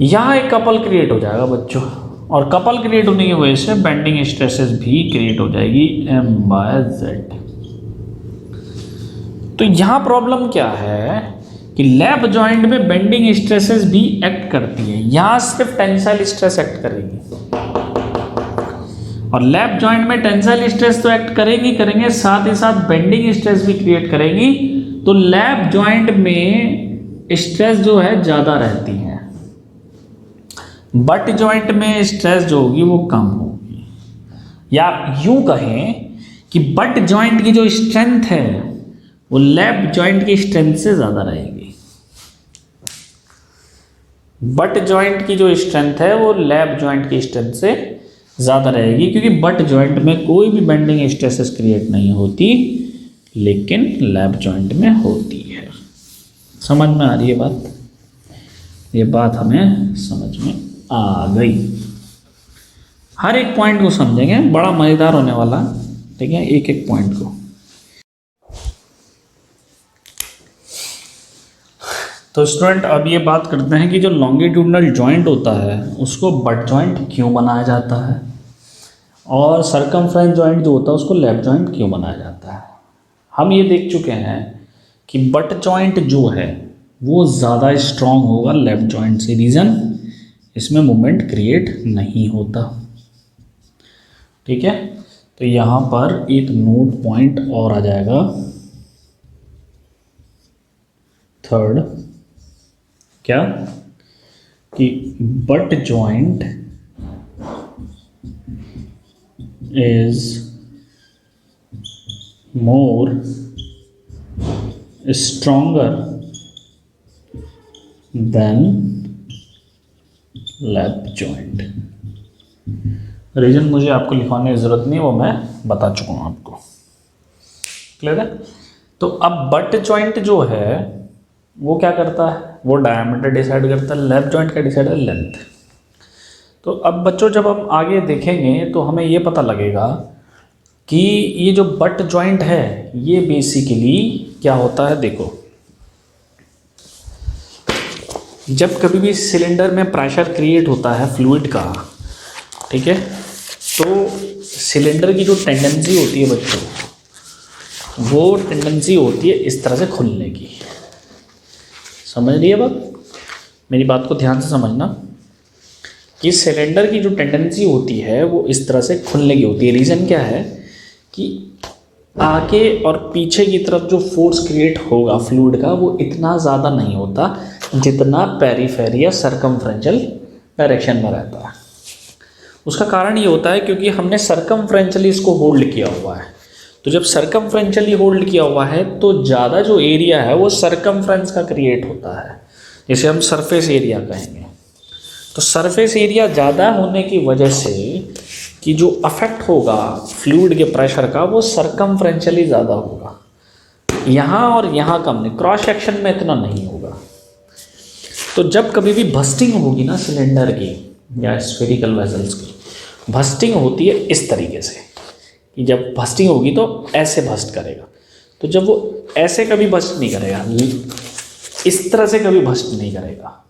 यहाँ एक कपल क्रिएट हो जाएगा बच्चों, और कपल क्रिएट होने की वजह से बेंडिंग स्ट्रेसेस भी क्रिएट हो जाएगी M/Z। तो यहाँ प्रॉब्लम क्या है कि लैप जॉइंट में बेंडिंग स्ट्रेसेस भी एक्ट करती है, यहाँ सिर्फ टेंसाइल स्ट्रेस एक्ट करेगी, और लैप जॉइंट में टेंसाइल स्ट्रेस तो एक्ट करेंगे, साथ ही साथ बेंडिंग स्ट्रेस भी क्रिएट करेंगी। तो लैप जॉइंट में स्ट्रेस जो है ज़्यादा रहती है, बट जॉइंट में स्ट्रेस जो होगी वो कम होगी, या यूं कहें कि बट जॉइंट की जो स्ट्रेंथ है वो लैप जॉइंट की स्ट्रेंथ से ज़्यादा रहेगी। बट जॉइंट की जो स्ट्रेंथ है वो लैप जॉइंट की स्ट्रेंथ से ज़्यादा रहेगी, क्योंकि बट जॉइंट में कोई भी बेंडिंग स्ट्रेसेस क्रिएट नहीं होती, लेकिन लैप जॉइंट में होती है। समझ में आ रही है बात? ये बात हमें समझ में आ गई। हर एक पॉइंट को समझेंगे, बड़ा मज़ेदार होने वाला, ठीक है, एक एक पॉइंट को। तो स्टूडेंट अब ये बात करते हैं कि जो लॉन्गिट्यूडनल जॉइंट होता है उसको बट जॉइंट क्यों बनाया जाता है, और सरकमफ्रेंस जॉइंट जो होता है उसको लैप जॉइंट क्यों बनाया जाता है। हम ये देख चुके हैं कि बट जॉइंट जो है वो ज़्यादा स्ट्रॉन्ग होगा लैप जॉइंट से, रीज़न इसमें मूवमेंट क्रिएट नहीं होता, ठीक है। तो यहाँ पर एक नोट पॉइंट और आ जाएगा, थर्ड, क्या कि butt joint is more stronger than lap joint. Reason मुझे आपको लिखवाने की ज़रूरत नहीं, वो मैं बता चुका हूँ आपको, क्लियर है। तो अब बट जॉइंट जो है वो क्या करता है, वो डायमीटर डिसाइड करता है, लैप जॉइंट का डिसाइड है लेंथ। तो अब बच्चों जब हम आगे देखेंगे तो हमें ये पता लगेगा कि ये जो बट जॉइंट है ये बेसिकली क्या होता है। देखो, जब कभी भी सिलेंडर में प्रेशर क्रिएट होता है फ्लूइड का, ठीक है, तो सिलेंडर की जो टेंडेंसी होती है बच्चों, वो टेंडेंसी होती है इस तरह से खुलने की। समझ रही है बात? मेरी बात को ध्यान से समझना कि सिलेंडर की जो टेंडेंसी होती है वो इस तरह से खुलने की होती है। रीज़न क्या है कि आगे और पीछे की तरफ जो फोर्स क्रिएट होगा फ्लूइड का वो इतना ज़्यादा नहीं होता जितना पेरीफेरी या सर्कमफ्रेंशियल डायरेक्शन में रहता है। उसका कारण ये होता है क्योंकि हमने सर्कमफ्रेंशियली इसको होल्ड किया हुआ है। तो जब सर्कमफ्रेंशियली होल्ड किया हुआ है तो ज़्यादा जो एरिया है वो सर्कमफ्रेंस का क्रिएट होता है, जिसे हम सरफेस एरिया कहेंगे। तो सरफेस एरिया ज़्यादा होने की वजह से कि जो अफेक्ट होगा फ्लूइड के प्रेशर का वो सर्कमफ्रेंशियली ज़्यादा होगा, यहाँ और यहाँ कम नहीं, क्रॉस सेक्शन में इतना नहीं होगा। तो जब कभी भी बस्टिंग होगी ना सिलेंडर की या स्फेरिकल वेसल्स की, बस्टिंग होती है इस तरीके से कि जब बस्टिंग होगी तो ऐसे बस्ट करेगा। तो जब वो ऐसे कभी बस्ट नहीं करेगा, इस तरह से कभी बस्ट नहीं करेगा।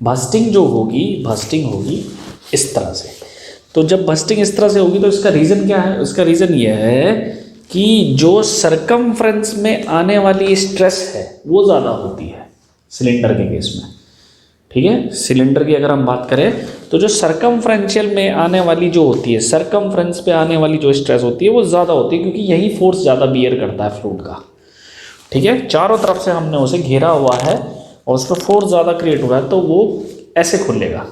बस्टिंग जो होगी, बस्टिंग होगी इस तरह से। तो जब बस्टिंग इस तरह से होगी तो इसका रीज़न क्या है? उसका रीज़न ये है कि जो सर्कमफ्रेंस में आने वाली स्ट्रेस है वो ज़्यादा होती है। सिलेंडर के केस में, ठीक है। सिलेंडर की अगर हम बात करें तो जो सरकमफ्रेंशियल में आने वाली जो होती है, सरकमफ्रेंस पे आने वाली जो स्ट्रेस होती है वो ज़्यादा होती है, क्योंकि यही फोर्स ज़्यादा बियर करता है फ्लूइड का, ठीक है। चारों तरफ से हमने उसे घेरा हुआ है और उस पर फोर्स ज़्यादा क्रिएट हो रहा है तो वो ऐसे खुलेगा।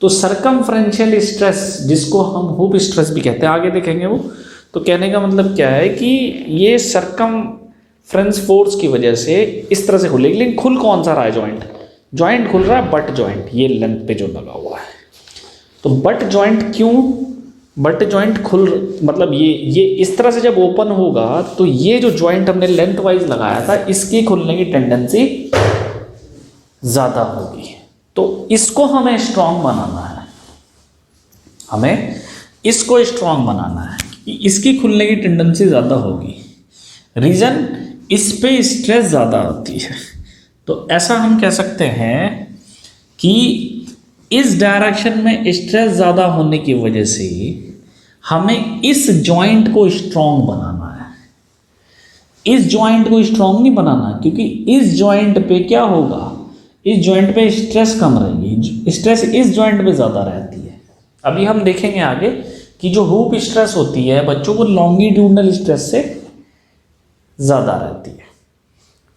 तो सरकमफ्रेंशियल स्ट्रेस, जिसको हम हुप स्ट्रेस भी कहते हैं, आगे देखेंगे वो। तो कहने का मतलब क्या है कि ये सरकमफ्रेंस फोर्स की वजह से इस तरह से खुलेगी, लेकिन खुल कौन सा रहा है? जॉइंट खुल रहा है, बट जॉइंट, ये लेंथ पे जो लगा हुआ है। तो बट जॉइंट क्यों? बट जॉइंट मतलब ये इस तरह से जब ओपन होगा तो ये जो जॉइंट हमने लेंथ वाइज लगाया था इसकी खुलने की टेंडेंसी ज़्यादा होगी। तो इसको हमें स्ट्रांग बनाना है, हमें इसको स्ट्रांग बनाना है कि इसकी खुलने की टेंडेंसी ज़्यादा होगी। रीज़न, इस पे स्ट्रेस ज़्यादा होती है। तो ऐसा हम कह सकते हैं कि इस डायरेक्शन में स्ट्रेस ज़्यादा होने की वजह से हमें इस जॉइंट को स्ट्रांग बनाना है। इस जॉइंट को स्ट्रांग नहीं बनाना, क्योंकि इस जॉइंट पे क्या होगा? इस जॉइंट पे स्ट्रेस कम रहेगी, स्ट्रेस इस जॉइंट पे ज़्यादा रहती है। अभी हम देखेंगे आगे कि जो हुप स्ट्रेस होती है बच्चों को लॉन्गिट्यूडनल स्ट्रेस से ज़्यादा रहती है,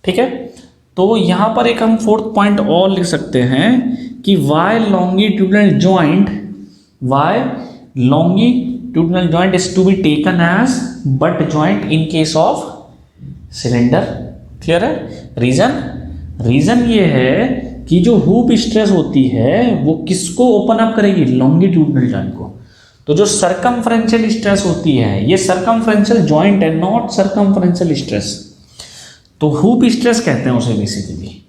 ठीक है। तो यहाँ पर एक हम फोर्थ पॉइंट और लिख सकते हैं कि why longitudinal joint is to be taken as butt joint in case of cylinder. Clear है? रीजन ये है कि जो हुप स्ट्रेस होती है वो किसको ओपन अप करेगी? लॉन्गिट्यूडनल जॉइंट को। तो जो सरकमफ्रेंशियल स्ट्रेस होती है, ये सरकमफ्रेंशियल जॉइंट है, नॉट सरकमफ्रेंशियल स्ट्रेस। तो हुप स्ट्रेस कहते हैं उसे बेसिकली।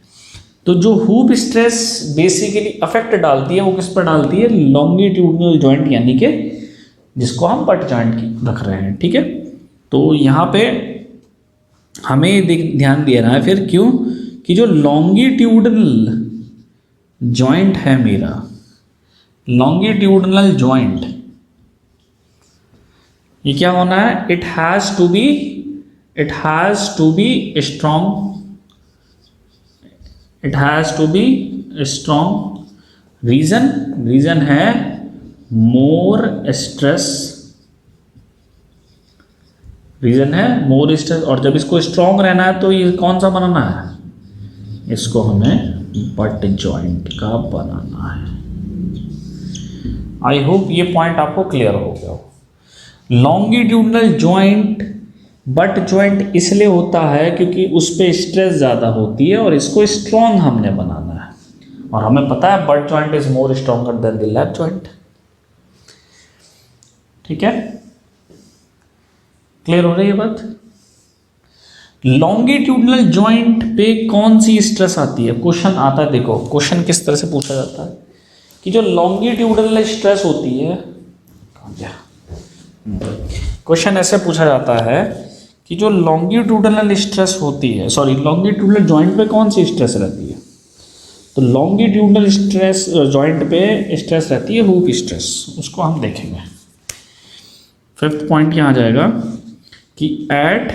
तो जो हुप स्ट्रेस बेसिकली अफेक्ट डालती है वो किस पर डालती है? लॉन्गिट्यूडनल जॉइंट, यानी कि जिसको हम बट जॉइंट की रख रहे हैं, ठीक है। तो यहाँ पे हमें ध्यान देना है फिर, क्यों? कि जो लॉन्गिट्यूडनल जॉइंट है मेरा, लॉन्गिट्यूडनल जॉइंट, ये क्या होना है? It has to be strong. Reason है मोर स्ट्रेस, और जब इसको स्ट्रॉन्ग रहना है तो ये कौन सा बनाना है? इसको हमें बट जॉइंट का बनाना है। आई होप ये पॉइंट आपको क्लियर हो गया हो। लॉन्गिट्यूडनल जॉइंट बट जॉइंट इसलिए होता है क्योंकि उस पर स्ट्रेस ज़्यादा होती है और इसको स्ट्रॉन्ग हमने बनाना है, और हमें पता है but joint is more stronger then the lap joint, ठीक है। क्लियर हो रही है बात? लॉन्गिट्यूडनल जॉइंट पे कौन सी स्ट्रेस आती है? क्वेश्चन आता है, देखो क्वेश्चन किस तरह से पूछा जाता है कि जो लॉन्गिट्यूडनल स्ट्रेस होती है, क्वेश्चन ऐसे पूछा जाता है कि जो लॉन्गिट्यूडनल स्ट्रेस होती है, लॉन्गिट्यूडनल जॉइंट पे कौन सी स्ट्रेस रहती है? तो लॉन्गिट्यूडनल स्ट्रेस जॉइंट पे स्ट्रेस रहती है हुप स्ट्रेस, उसको हम देखेंगे। फिफ्थ पॉइंट क्या आ जाएगा कि एट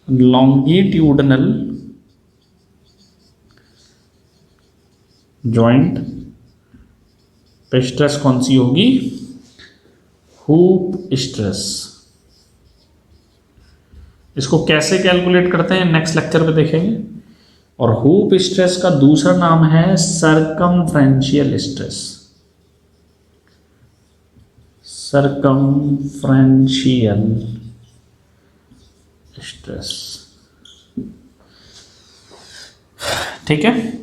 लॉन्गिट्यूडनल जॉइंट पे स्ट्रेस कौन सी होगी? Hoop stress. इसको कैसे कैलकुलेट करते हैं नेक्स्ट लेक्चर पे देखेंगे। और हुप स्ट्रेस का दूसरा नाम है सरकमफ्रेंशियल स्ट्रेस। सरकमफ्रेंशियल स्ट्रेस, ठीक है।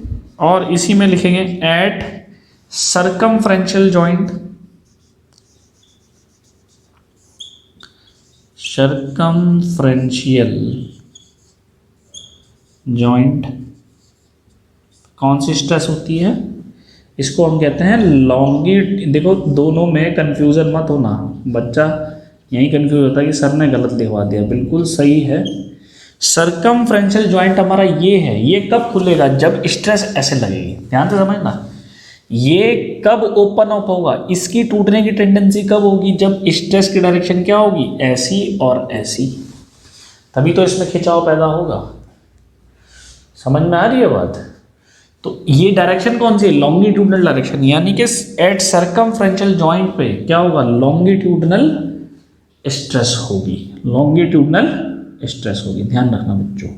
और इसी में लिखेंगे at circumferential joint, circumferential joint कौन सी स्ट्रेस होती है? इसको हम कहते हैं देखो दोनों में कंफ्यूजन मत होना, बच्चा यही कंफ्यूज होता है कि सर ने गलत लिखवा दिया, बिल्कुल सही है। सरकमफ्रेंशियल जॉइंट हमारा ये है, ये कब खुलेगा? जब स्ट्रेस ऐसे लगेगी, ध्यान से समझना। ये कब ओपन अप होगा? इसकी टूटने की टेंडेंसी कब होगी? जब स्ट्रेस की डायरेक्शन क्या होगी? ऐसी और ऐसी, तभी तो इसमें खिंचाव पैदा होगा। समझ में आ रही है बात? तो ये डायरेक्शन कौन सी है? लॉन्गिट्यूडनल डायरेक्शन, यानी कि एट सर्कमफ्रेंशियल जॉइंट पे क्या होगा? लॉन्गिट्यूडनल स्ट्रेस होगी, लॉन्गिट्यूडनल स्ट्रेस होगी, ध्यान रखना बच्चों।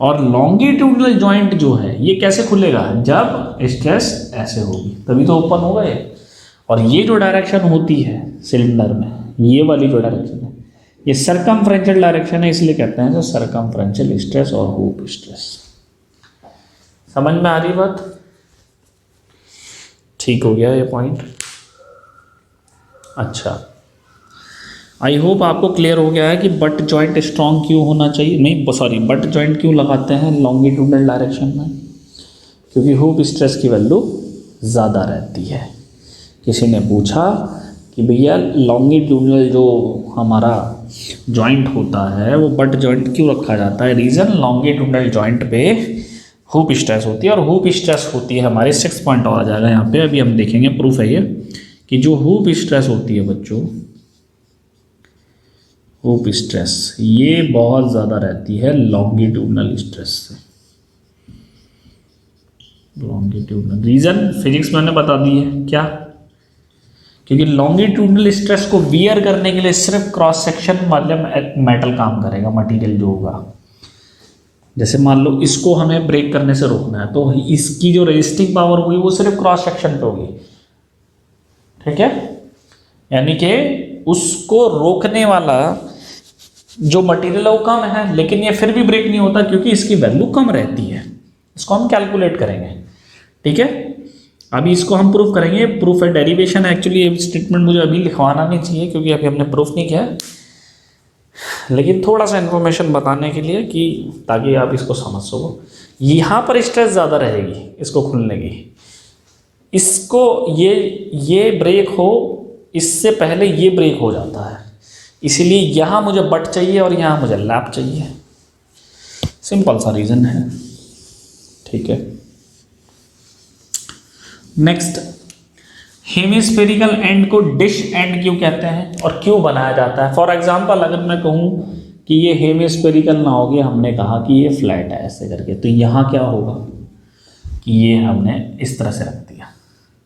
और लॉन्गिट्यूडनल जॉइंट जो है ये कैसे खुलेगा? जब स्ट्रेस ऐसे होगी तभी तो ओपन होगा ये। और ये जो डायरेक्शन होती है सिलेंडर में, ये वाली जो डायरेक्शन है ये सर्कमफ्रेंशियल डायरेक्शन है, इसलिए कहते हैं सर्कमफ्रेंशियल स्ट्रेस और हूप स्ट्रेस। समझ में आ रही बात? ठीक हो गया ये पॉइंट। अच्छा, आई होप आपको क्लियर हो गया है कि बट जॉइंट स्ट्रॉन्ग क्यों होना चाहिए, नहीं सॉरी, बट जॉइंट क्यों लगाते हैं लॉन्गिट्यूडनल डायरेक्शन में? क्योंकि हूप स्ट्रेस की वैल्यू ज़्यादा रहती है। किसी ने पूछा कि भैया लॉन्गिट्यूडनल जो हमारा जॉइंट होता है वो बट जॉइंट क्यों रखा जाता है? रीज़न, लॉन्गिट्यूडनल जॉइंट पे हूप स्ट्रेस होती है, और हूप स्ट्रेस होती है हमारे 6 पॉइंट और आ जाएगा यहाँ पे, अभी हम देखेंगे, प्रूफ है ये कि जो हूप स्ट्रेस होती है बच्चों, हूप स्ट्रेस ये बहुत ज़्यादा रहती है लॉन्गिट्यूडनल स्ट्रेस से। लॉन्गिट्यूडनल रीज़न फिजिक्स मैंने बता दी है क्या? क्योंकि लॉन्गिट्यूडनल स्ट्रेस को वियर करने के लिए सिर्फ क्रॉस सेक्शन वाले मेटल काम करेगा, मटेरियल जो होगा। जैसे मान लो इसको हमें ब्रेक करने से रोकना है तो इसकी जो रेजिस्टिंग पावर होगी वो सिर्फ क्रॉस सेक्शन पे होगी, ठीक है? यानी कि उसको रोकने वाला जो मटेरियल है वो कम है, लेकिन ये फिर भी ब्रेक नहीं होता क्योंकि इसकी वैल्यू कम रहती है। इसको हम कैलकुलेट करेंगे, ठीक है? अभी इसको हम प्रूफ करेंगे, प्रूफ है, डेरिवेशन है एक्चुअली। ये स्टेटमेंट मुझे अभी लिखवाना नहीं चाहिए क्योंकि अभी हमने प्रूफ नहीं किया, लेकिन थोड़ा सा इन्फॉर्मेशन बताने के लिए कि ताकि आप इसको समझ सको। यहाँ पर स्ट्रेस ज़्यादा रहेगी इसको खुलने की, इसको ये ब्रेक हो इससे पहले ये ब्रेक हो जाता है, इसीलिए यहाँ मुझे बट चाहिए और यहाँ मुझे लैप चाहिए। सिंपल सा रीज़न है, ठीक है? नेक्स्ट, हेमिस्फेरिकल एंड को डिश एंड क्यों कहते हैं और क्यों बनाया जाता है? फॉर एग्जांपल अगर मैं कहूँ कि ये हेमिस्फेरिकल ना होगी, हमने कहा कि ये फ्लैट है ऐसे करके, तो यहाँ क्या होगा कि ये हमने इस तरह से रख दिया,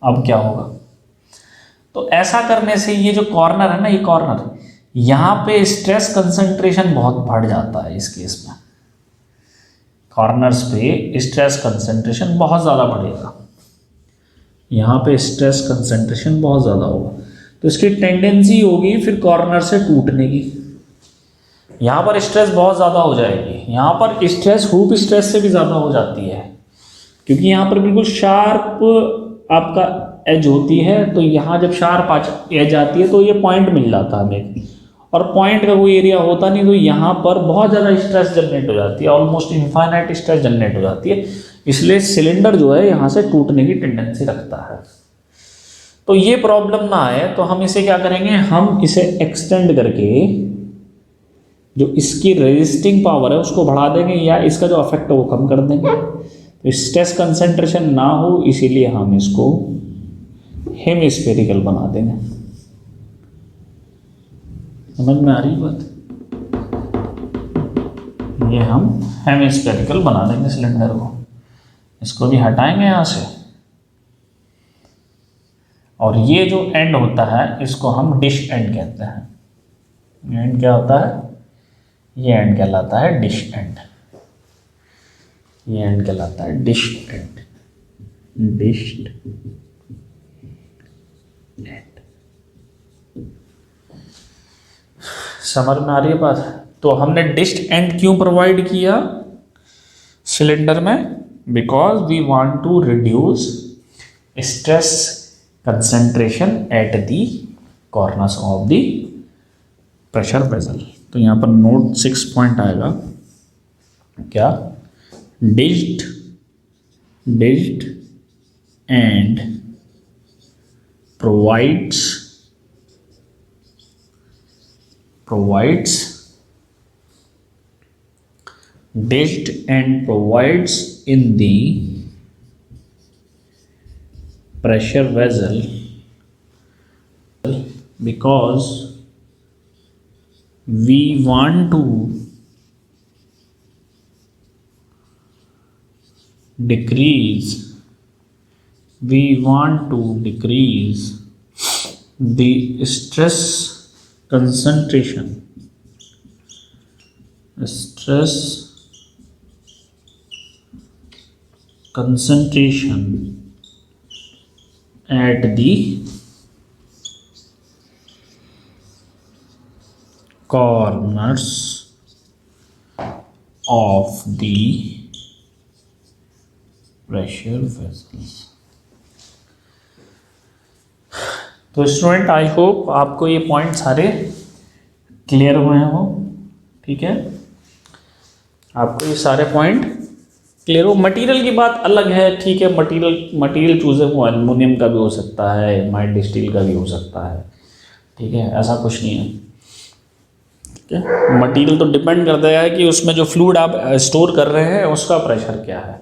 अब क्या होगा? तो ऐसा करने से ये जो कॉर्नर है ना, ये कॉर्नर, यहाँ पे स्ट्रेस कंसंट्रेशन बहुत बढ़ जाता है। इस केस में कॉर्नर्स पे स्ट्रेस कंसंट्रेशन बहुत ज़्यादा बढ़ेगा, यहाँ पे स्ट्रेस कंसंट्रेशन बहुत ज़्यादा होगा, तो इसकी टेंडेंसी होगी फिर कॉर्नर से टूटने की। यहाँ पर स्ट्रेस बहुत ज़्यादा हो जाएगी, यहाँ पर स्ट्रेस हूप स्ट्रेस से भी ज़्यादा हो जाती है क्योंकि यहाँ पर बिल्कुल शार्प आपका एज होती है, तो यहाँ जब शार्प एज आती है तो ये पॉइंट मिल जाता है हमें, और पॉइंट का कोई एरिया होता नहीं, तो यहाँ पर बहुत ज़्यादा स्ट्रेस जनरेट हो जाती है, ऑलमोस्ट इनफाइनाइट स्ट्रेस जनरेट हो जाती है, इसलिए सिलेंडर जो है यहाँ से टूटने की टेंडेंसी रखता है। तो ये प्रॉब्लम ना आए तो हम इसे क्या करेंगे, हम इसे एक्सटेंड करके जो इसकी रेजिस्टिंग पावर है उसको बढ़ा देंगे या इसका जो इफेक्ट है वो कम कर देंगे, तो स्ट्रेस कंसंट्रेशन ना हो इसीलिए हम इसको हेमिस्फेरिकल बना देंगे। समझ में आ रही बात? ये हम हेमिस्फेरिकल बना देंगे सिलेंडर को, इसको भी हटाएंगे यहाँ से, और ये जो एंड होता है इसको हम डिश एंड कहते हैं। एंड क्या होता है? ये एंड कहलाता है डिश एंड, ये एंड कहलाता है डिश एंड, डिश्ड एंड। समझ में आ रही है बात? तो हमने डिश्ड एंड क्यों प्रोवाइड किया सिलेंडर में? Because we want to reduce stress concentration at the corners of the pressure vessel. तो यहाँ पर नोट 6 पॉइंट आएगा क्या? Dished end provides dished and provides in the pressure vessel because we want to decrease, we want to decrease the stress concentration, stress concentration at the corners of the pressure vessels। तो स्टूडेंट आई होप आपको ये पॉइंट सारे क्लियर हुए हो, ठीक है, आपको ये सारे पॉइंट क्लियर हो। मटेरियल की बात अलग है, ठीक है, मटेरियल चूजेबल एल्युमिनियम का भी हो सकता है, माइल्ड स्टील का भी हो सकता है, ठीक है, ऐसा कुछ नहीं है, ठीक है। मटेरियल तो डिपेंड करता है कि उसमें जो फ्लूइड आप स्टोर कर रहे हैं उसका प्रेशर क्या है।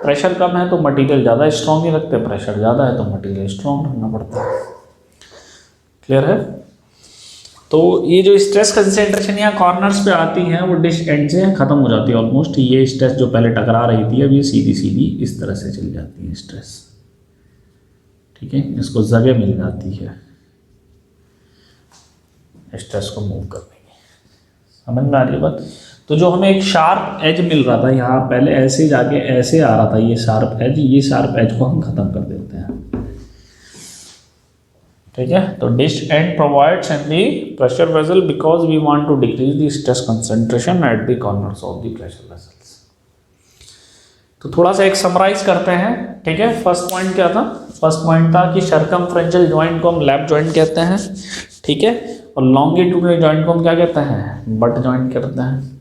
प्रेशर कम है तो मटेरियल ज़्यादा स्ट्रॉन्ग नहीं रखते, प्रेशर ज़्यादा है तो मटेरियल स्ट्रॉन्ग रखना पड़ता है। क्लियर है? तो ये जो स्ट्रेस कंसेंट्रेशन यहाँ कॉर्नर्स पे आती हैं वो डिश एंड से ख़त्म हो जाती है ऑलमोस्ट। ये स्ट्रेस जो पहले टकरा रही थी अब ये सीधी सीधी इस तरह से चली जाती है स्ट्रेस, ठीक है, इसको जगह मिल जाती है स्ट्रेस को मूव करने की। समझ में आ रही है बात? तो जो हमें एक शार्प एज मिल रहा था यहाँ, पहले ऐसे जाके ऐसे आ रहा था ये शार्प एज को हम ख़त्म कर देते हैं, ठीक है। तो dish end provides in the pressure vessel because we want to decrease the stress concentration at the corners of the pressure vessels. तो थोड़ा सा एक समराइज करते हैं, ठीक है। फर्स्ट पॉइंट क्या था? फर्स्ट पॉइंट था कि सर्कमफ्रेंशियल जॉइंट को हम लैप जॉइंट कहते हैं, ठीक है, और लॉन्गिट्यूडनल जॉइंट को हम क्या कहते हैं? बट जॉइंट कहते हैं,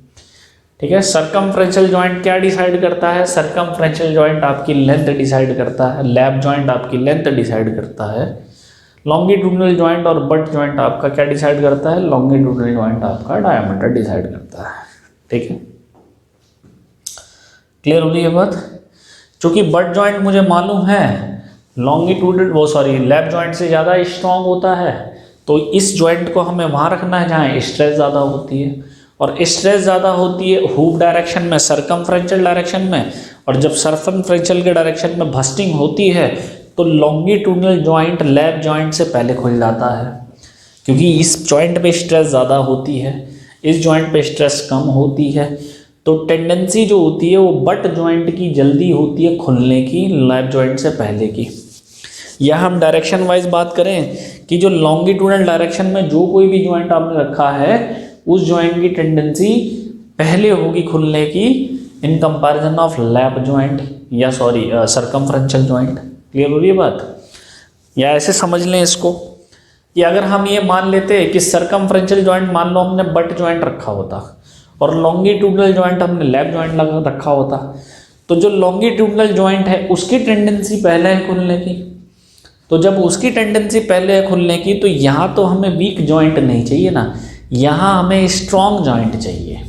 ठीक है। सर्कमफ्रेंशियल जॉइंट क्या डिसाइड करता है? सर्कमफ्रेंशियल जॉइंट आपकी लेंथ डिसाइड करता है, लैप जॉइंट आपकी लेंथ डिसाइड करता है, लॉन्गिट्यूडनल जॉइंट और बट जॉइंट आपका क्या डिसाइड करता है? लॉन्गिट्यूडनल जॉइंट आपका डायमीटर डिसाइड करता है, ठीक है। क्लियर हो गई ये बात? चूंकि बट जॉइंट मुझे मालूम है लैप जॉइंट से ज़्यादा स्ट्रॉन्ग होता है, तो इस जॉइंट को हमें वहाँ रखना है जहाँ स्ट्रेस ज़्यादा होती है, और स्ट्रेस ज़्यादा होती है हुप डायरेक्शन में, सर्कमफ्रेंशियल डायरेक्शन में, और जब सर्कमफ्रेंशियल के डायरेक्शन में बस्टिंग होती है तो लॉन्गिट्यूडनल जॉइंट लैप जॉइंट से पहले खुल जाता है, क्योंकि इस जॉइंट पे स्ट्रेस ज़्यादा होती है, इस जॉइंट पे स्ट्रेस कम होती है, तो टेंडेंसी जो होती है वो बट जॉइंट की जल्दी होती है खुलने की लैप जॉइंट से पहले की। या हम डायरेक्शन वाइज बात करें कि जो लॉन्गिट्यूडनल डायरेक्शन में जो कोई भी जॉइंट आपने रखा है उस जॉइंट की टेंडेंसी पहले होगी खुलने की in comparison of lap joint या सर्कमफ्रेंशियल जॉइंट। क्लियर हो रही है बात? या ऐसे समझ लें इसको कि अगर हम ये मान लेते कि सर्कमफ्रेंशियल जॉइंट मान लो हमने बट जॉइंट रखा होता और लॉन्गिट्यूडनल जॉइंट हमने लैप जॉइंट रखा होता, तो जो लॉन्गिट्यूडनल जॉइंट है उसकी टेंडेंसी पहले है खुलने की, तो जब उसकी टेंडेंसी पहले है खुलने की तो यहाँ तो हमें वीक जॉइंट नहीं चाहिए ना, यहाँ हमें स्ट्रॉन्ग जॉइंट चाहिए।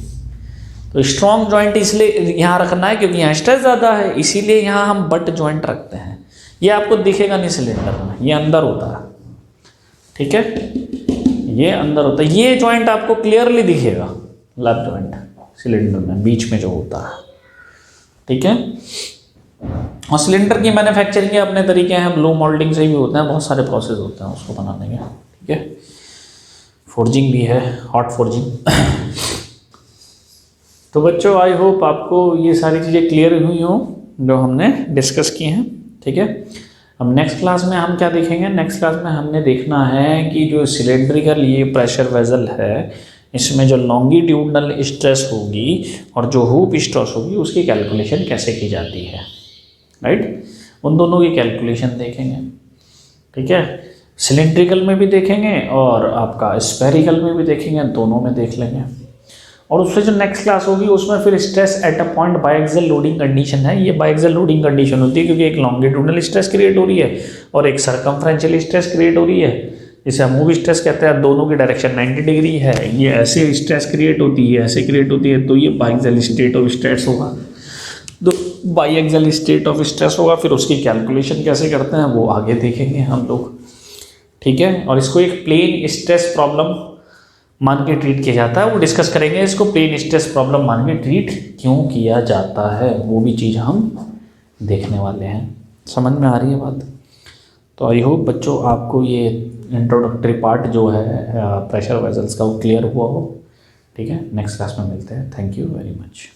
तो स्ट्रॉन्ग जॉइंट इसलिए यहाँ रखना है क्योंकि यहाँ स्ट्रेस ज़्यादा है, इसीलिए यहाँ हम बट जॉइंट रखते हैं। ये आपको दिखेगा नहीं सिलेंडर में, ये अंदर होता है, ठीक है, ये अंदर होता है, ये जॉइंट आपको क्लियरली दिखेगा लैप जॉइंट सिलेंडर में बीच में जो होता है, ठीक है। और सिलेंडर की मैन्युफैक्चरिंग के अपने तरीके हैं, ब्लो मोल्डिंग से भी होते हैं, बहुत सारे प्रोसेस होते हैं उसको बनाने के, ठीक है, फोर्जिंग भी है, हॉट फोर्जिंग। तो बच्चों आई होप आपको ये सारी चीज़ें क्लियर हुई हों जो हमने डिस्कस की हैं, ठीक है। अब नेक्स्ट क्लास में हम क्या देखेंगे? नेक्स्ट क्लास में हमने देखना है कि जो सिलेंड्रिकल ये प्रेशर वेसल है इसमें जो लॉन्गिट्यूडनल स्ट्रेस होगी और जो हुप स्ट्रेस होगी उसकी कैलकुलेशन कैसे की जाती है, राइट। उन दोनों की कैलकुलेशन देखेंगे, ठीक है। सिलेंड्रिकल में भी देखेंगे और आपका स्फेरिकल में भी देखेंगे, दोनों में देख लेंगे। और उससे जो नेक्स्ट क्लास होगी उसमें फिर stress at a point biaxial loading condition है। ये बायएक्सियल लोडिंग कंडीशन होती है क्योंकि एक लॉन्गिट्यूडनल स्ट्रेस क्रिएट हो रही है और एक सर्कमफ्रेंशियल स्ट्रेस क्रिएट हो रही है, इसे हम मूव स्ट्रेस कहते हैं। दोनों की डायरेक्शन 90 डिग्री है, ये ऐसे स्ट्रेस क्रिएट होती है, ऐसे क्रिएट होती है, तो ये बायएक्सियल स्टेट ऑफ स्ट्रेस होगा, तो बायएक्सियल स्टेट ऑफ स्ट्रेस होगा। फिर उसकी कैलकुलेशन कैसे करते हैं वो आगे देखेंगे हम लोग, ठीक है। और इसको एक प्लेन स्ट्रेस प्रॉब्लम मान के ट्रीट किया जाता है, वो डिस्कस करेंगे। इसको प्लेन स्ट्रेस प्रॉब्लम मान के ट्रीट क्यों किया जाता है वो भी चीज़ हम देखने वाले हैं। समझ में आ रही है बात? तो आई होप बच्चों आपको ये इंट्रोडक्टरी पार्ट जो है प्रेशर वेसल्स का वो क्लियर हुआ हो। ठीक है, नेक्स्ट क्लास में मिलते हैं। Thank you very much.